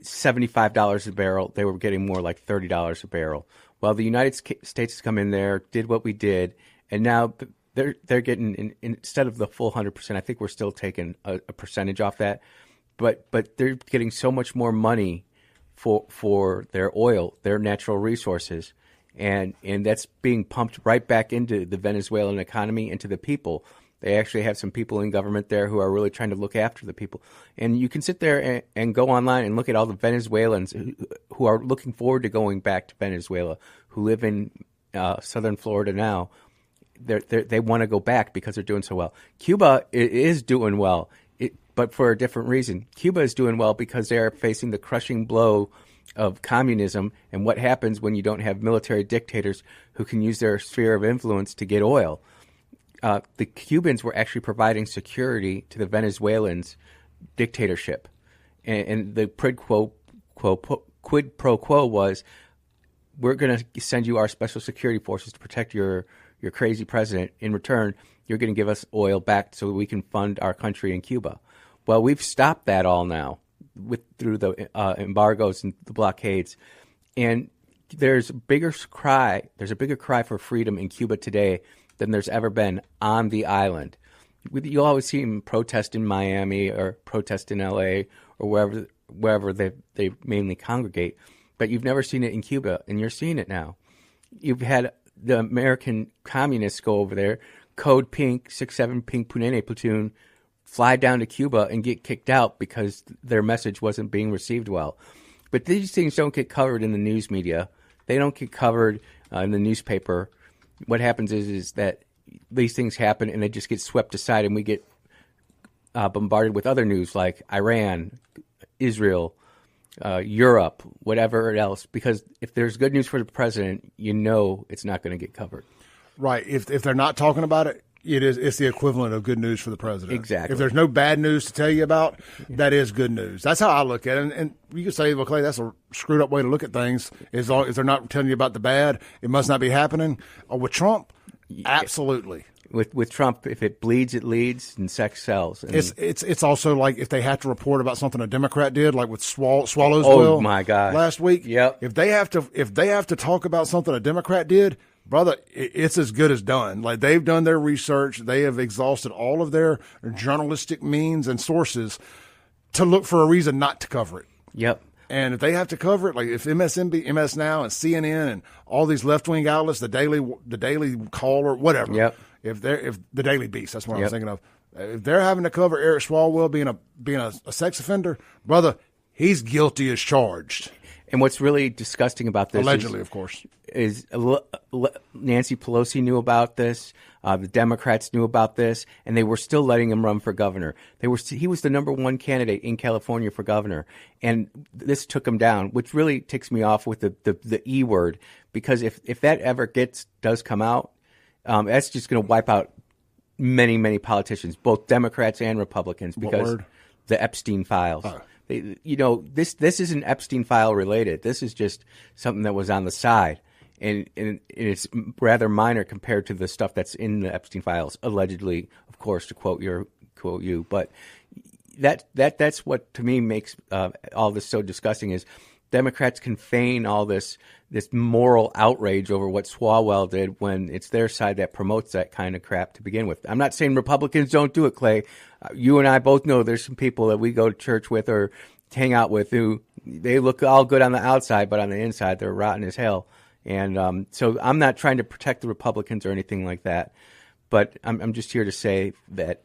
$75 a barrel, they were getting more like $30 a barrel. Well, the United States has come in there, did what we did, and now they're getting, instead of the full 100%, I think we're still taking a percentage off that, but they're getting so much more money for their oil, their natural resources, and that's being pumped right back into the Venezuelan economy, into the people. They actually have some people in government there who are really trying to look after the people. And you can sit there and go online and look at all the Venezuelans who are looking forward to going back to Venezuela, who live in southern Florida now. They want to go back because they're doing so well. Cuba is doing well, but for a different reason. Cuba is doing well because they are facing the crushing blow of communism and what happens when you don't have military dictators who can use their sphere of influence to get oil. The Cubans were actually providing security to the Venezuelans' dictatorship. And the quid pro quo was, we're going to send you our special security forces to protect your crazy president. In return, you're going to give us oil back so we can fund our country in Cuba. Well, we've stopped that all now through the embargoes and the blockades. And there's a bigger cry for freedom in Cuba today than there's ever been on the island. You always see them protest in Miami or protest in L.A. or wherever they mainly congregate, but you've never seen it in Cuba, and you're seeing it now. You've had the American communists go over there, code pink, 6-7 pink Punene platoon, fly down to Cuba and get kicked out because their message wasn't being received well. But these things don't get covered in the news media. They don't get covered in the newspaper. What happens is that these things happen and they just get swept aside, and we get bombarded with other news like Iran, Israel, Europe, whatever else. Because if there's good news for the president, you know it's not going to get covered. Right. If they're not talking about it, It's the equivalent of good news for the president. Exactly. If there's no bad news to tell you about, that is good news. That's how I look at it. And you can say, well, Clay, that's a screwed up way to look at things. As long as they're not telling you about the bad, it must not be happening. With Trump, absolutely. With Trump, if it bleeds, it leads, and sex sells. And it's also like if they have to report about something a Democrat did, like with Swallowsville. Oh my God! Last week. Yep. If they have to talk about something a Democrat did, brother, it's as good as done. Like they've done their research, they have exhausted all of their journalistic means and sources to look for a reason not to cover it. Yep. And if they have to cover it, like if MSNBC, MS Now, and CNN, and all these left-wing outlets, the Daily Caller, whatever. Yep. If the Daily Beast, that's what I was thinking of. If they're having to cover Eric Swalwell being a sex offender, brother, he's guilty as charged. And what's really disgusting about this, allegedly, of course, is Nancy Pelosi knew about this. The Democrats knew about this, and they were still letting him run for governor. He was the number one candidate in California for governor, and this took him down, which really ticks me off with the E word, because if that ever does come out, that's just going to wipe out many, many politicians, both Democrats and Republicans, because the Epstein files. Oh. This isn't Epstein file related. This is just something that was on the side, and it's rather minor compared to the stuff that's in the Epstein files, allegedly, of course, to quote you. But that's what to me makes all this so disgusting is Democrats can feign all this moral outrage over what Swalwell did when it's their side that promotes that kind of crap to begin with. I'm not saying Republicans don't do it, Clay. You and I both know there's some people that we go to church with or hang out with who they look all good on the outside, but on the inside they're rotten as hell. And so I'm not trying to protect the Republicans or anything like that, but I'm just here to say that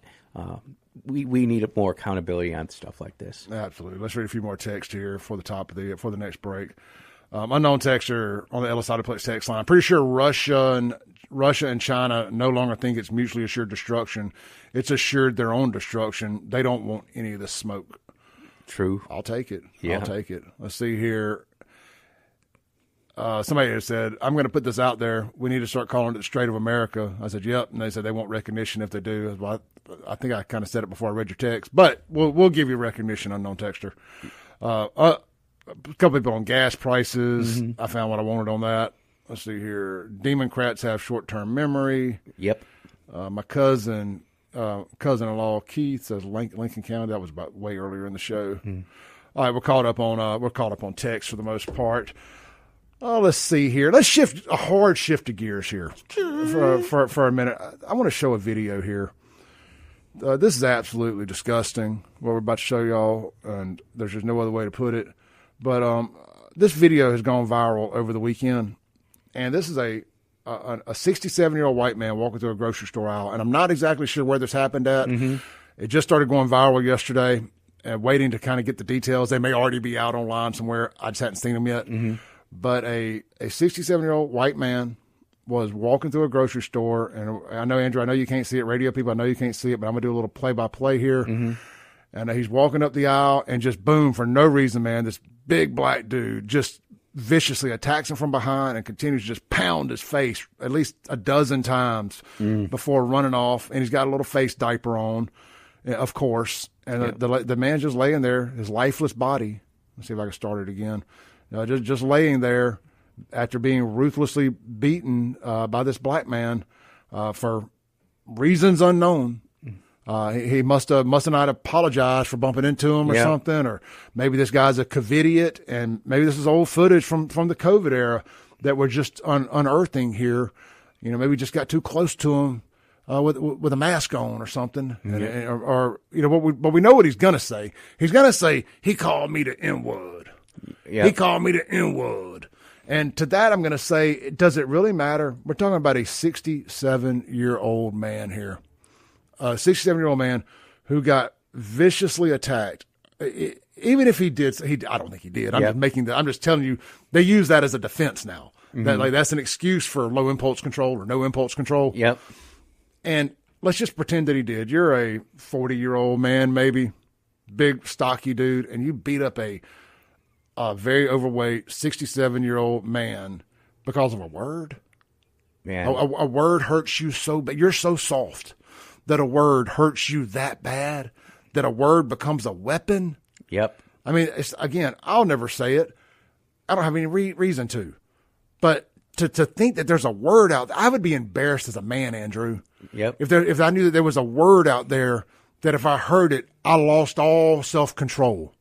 we need more accountability on stuff like this. Absolutely. Let's read a few more texts here for the next break. Unknown texter on the Ellis Autoplex text line. Pretty sure Russia and China no longer think it's mutually assured destruction. It's assured their own destruction. They don't want any of this smoke. True. I'll take it. Yeah. I'll take it. Let's see here. Somebody has said, I'm going to put this out there. We need to start calling it the Strait of America. I said, yep. And they said they want recognition if they do. Well, I think I kind of said it before I read your text. But we'll give you recognition, unknown texter. A couple people on gas prices. Mm-hmm. I found what I wanted on that. Let's see here. Democrats have short-term memory. Yep. My cousin-in-law Keith says Lincoln County. That was about way earlier in the show. Mm-hmm. All right, we're caught up on text for the most part. Let's see here. Let's shift of gears here for a minute. I want to show a video here. This is absolutely disgusting, what we're about to show y'all, and there's just no other way to put it. But this video has gone viral over the weekend, and this is a 67-year-old white man walking through a grocery store aisle, and I'm not exactly sure where this happened at. Mm-hmm. It just started going viral yesterday, and waiting to kind of get the details. They may already be out online somewhere. I just hadn't seen them yet. Mm-hmm. But a 67-year-old white man was walking through a grocery store, and I know, Andrew, I know you can't see it. Radio people, I know you can't see it, but I'm going to do a little play-by-play here. Mm-hmm. And he's walking up the aisle, and just boom, for no reason, man, this big black dude just viciously attacks him from behind and continues to just pound his face at least a dozen times before running off. And he's got a little face diaper on, of course. And the man's just laying there, his lifeless body. Let's see if I can start it again. Just laying there after being ruthlessly beaten by this black man for reasons unknown. He must have not apologized for bumping into him or something, or maybe this guy's a COVIDiot, and maybe this is old footage from the COVID era that we're just unearthing here. You know, maybe we just got too close to him with a mask on or something, or you know, but we know what he's gonna say. He's gonna say he called me the N-word. He called me the N-word. And to that, I'm going to say, does it really matter? We're talking about a 67-year-old man here. A 67-year-old man who got viciously attacked. Even if he did, I don't think he did. I'm just telling you, they use that as a defense now. Mm-hmm. That's an excuse for low impulse control or no impulse control. Yep. And let's just pretend that he did. You're a 40-year-old man, maybe, big, stocky dude, and you beat up a very overweight 67-year-old man because of a word. Man. A word hurts you so bad. You're so soft that a word hurts you that bad that a word becomes a weapon. Yep. I mean, again, I'll never say it. I don't have any reason to. But to think that there's a word out there, I would be embarrassed as a man, Andrew. Yep. If I knew that there was a word out there that if I heard it, I lost all self-control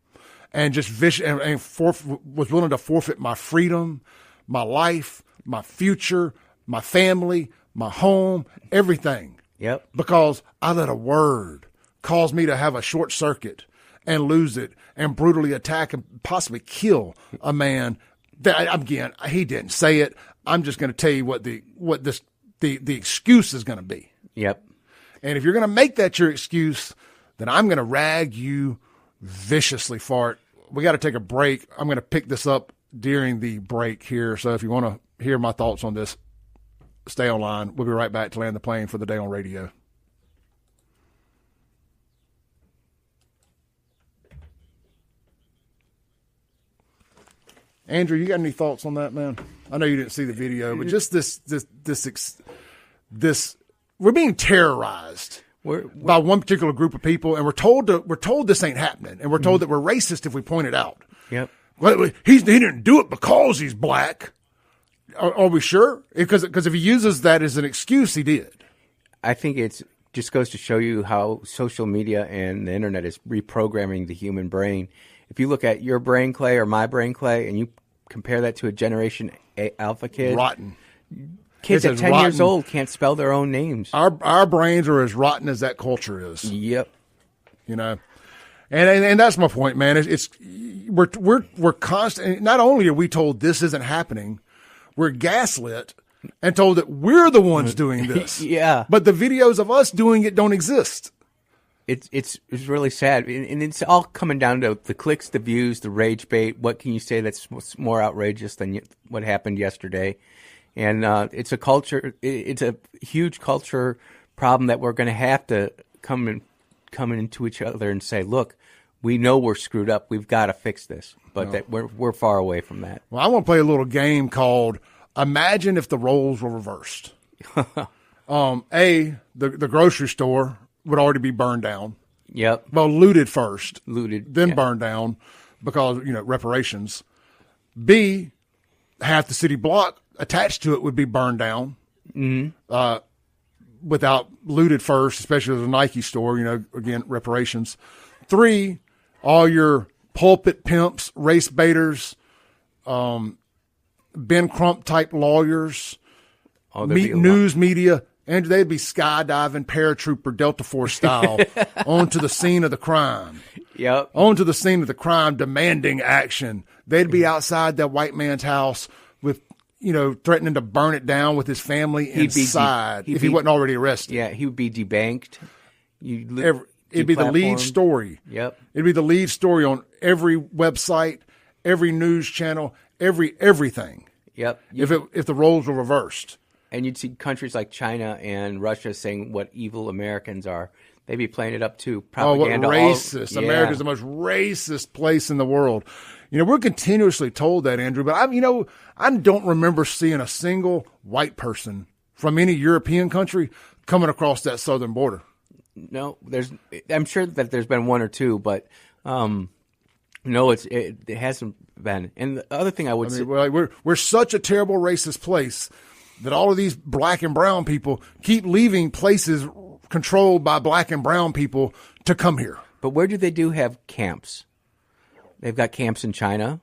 and just was willing to forfeit my freedom, my life, my future, my family, my home, everything. Yep. Because I let a word cause me to have a short circuit and lose it and brutally attack and possibly kill a man that, again, he didn't say it. I'm just going to tell you what the excuse is going to be. Yep. And if you're going to make that your excuse, then I'm going to rag you viciously for it. We got to take a break. I'm going to pick this up during the break here. So if you want to hear my thoughts on this, stay online. We'll be right back to land the plane for the day on radio. Andrew, you got any thoughts on that, man? I know you didn't see the video, but just this we're being terrorized by one particular group of people, and we're told this ain't happening, and we're told that we're racist if we point it out. Yep. Well, he didn't do it because he's black. Are we sure? Because if he uses that as an excuse, he did. I think it's just goes to show you how social media and the internet is reprogramming the human brain. If you look at your brain, Clay, or my brain, Clay, and you compare that to a Generation Alpha kid. Rotten. Kids at 10 years old can't spell their own names. Our brains are as rotten as that culture is. Yep. You know, and that's my point, man. We're constant. Not only are we told this isn't happening, we're gaslit and told that we're the ones doing this. Yeah. But the videos of us doing it don't exist. It's really sad, and it's all coming down to the clicks, the views, the rage bait. What can you say that's more outrageous than what happened yesterday? And it's a culture. It's a huge culture problem that we're going to have to come into each other and say, look, we know we're screwed up. We've got to fix this, but that we're far away from that. Well, I want to play a little game called Imagine If the Roles Were Reversed. The grocery store would already be burned down. Yep. Well, looted first. Then yeah. burned down because, reparations. B, half the city block attached to it would be burned down. Mm-hmm. Without looted first, especially as a Nike store, again, reparations. 3, all your pulpit pimps, race baiters, Ben Crump type lawyers, news media, and they'd be skydiving paratrooper Delta Force style onto the scene of the crime. Yep. Onto the scene of the crime, demanding action. They'd be outside that white man's house with, threatening to burn it down with his family inside if he wasn't already arrested. Yeah, he would be debanked. It'd be the lead story. Yep. It'd be the lead story on every website, every news channel, everything. Yep. If the roles were reversed. And you'd see countries like China and Russia saying what evil Americans are. They'd be playing it up too. Propaganda. Oh, what racist. America's the most racist place in the world. We're continuously told that, Andrew, but I don't remember seeing a single white person from any European country coming across that southern border. No, I'm sure that there's been one or two, but no, it hasn't been. And the other thing I would say, we're such a terrible racist place that all of these black and brown people keep leaving places controlled by black and brown people to come here. But where do they have camps? They've got camps in China,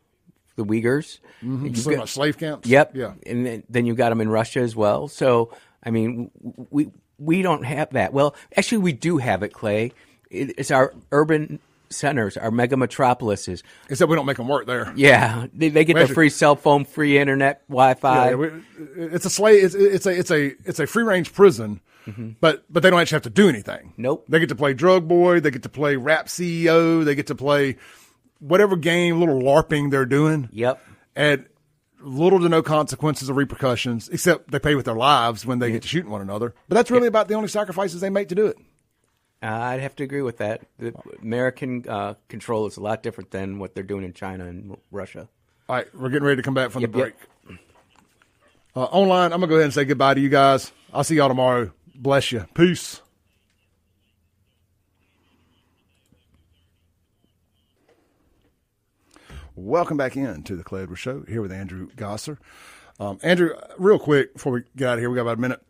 the Uyghurs. Mm-hmm. So got slave camps? Yep. Yeah. And then you've got them in Russia as well. So, I mean, we don't have that. Well, actually, we do have it, Clay. It's our urban centers, our mega metropolises. Except we don't make them work there. Yeah, they get the free cell phone, free internet, Wi-Fi. Yeah, it's a slave. It's a free range prison, mm-hmm. but they don't actually have to do anything. Nope. They get to play drug boy. They get to play rap CEO. They get to play whatever game, little LARPing they're doing. Yep. And little to no consequences or repercussions, except they pay with their lives when they get to shooting one another. But that's really about the only sacrifices they make to do it. I'd have to agree with that. The American control is a lot different than what they're doing in China and Russia. All right, we're getting ready to come back from the break. Online, I'm going to go ahead and say goodbye to you guys. I'll see y'all tomorrow. Bless you. Peace. Welcome back in to the Clay Edwards Show, here with Andrew Gosser. Andrew, real quick before we get out of here, we got about a minute.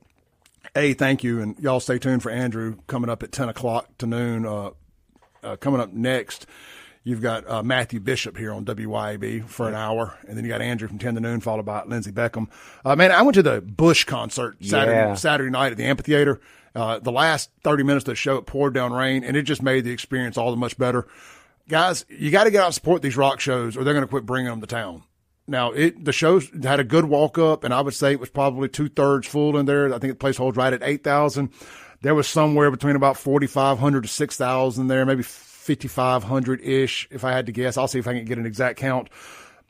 Thank you, and y'all stay tuned for Andrew coming up at 10 o'clock to noon. Coming up next, you've got Matthew Bishop here on WYAB for an hour, and then you got Andrew from 10 to noon, followed by Lindsey Beckham. Man, I went to the Bush concert Saturday night at the Amphitheater. The last 30 minutes of the show, it poured down rain, and it just made the experience all the much better. Guys, you got to get out and support these rock shows, or they're going to quit bringing them to town. Now, the show had a good walk-up, and I would say it was probably 2/3 full in there. I think the place holds right at 8,000. There was somewhere between about 4,500 to 6,000 there, maybe 5,500-ish, if I had to guess. I'll see if I can get an exact count.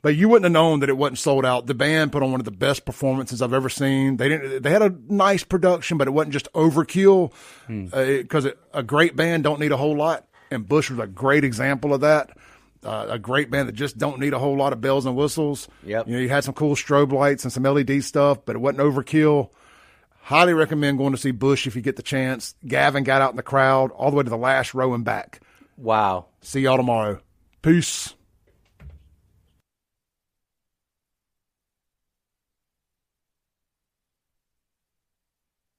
But you wouldn't have known that it wasn't sold out. The band put on one of the best performances I've ever seen. They had a nice production, but it wasn't just overkill, because a great band don't need a whole lot. And Bush was a great example of that. A great band that just don't need a whole lot of bells and whistles. Yep. You had some cool strobe lights and some LED stuff, but it wasn't overkill. Highly recommend going to see Bush if you get the chance. Gavin got out in the crowd all the way to the last row and back. Wow. See y'all tomorrow. Peace.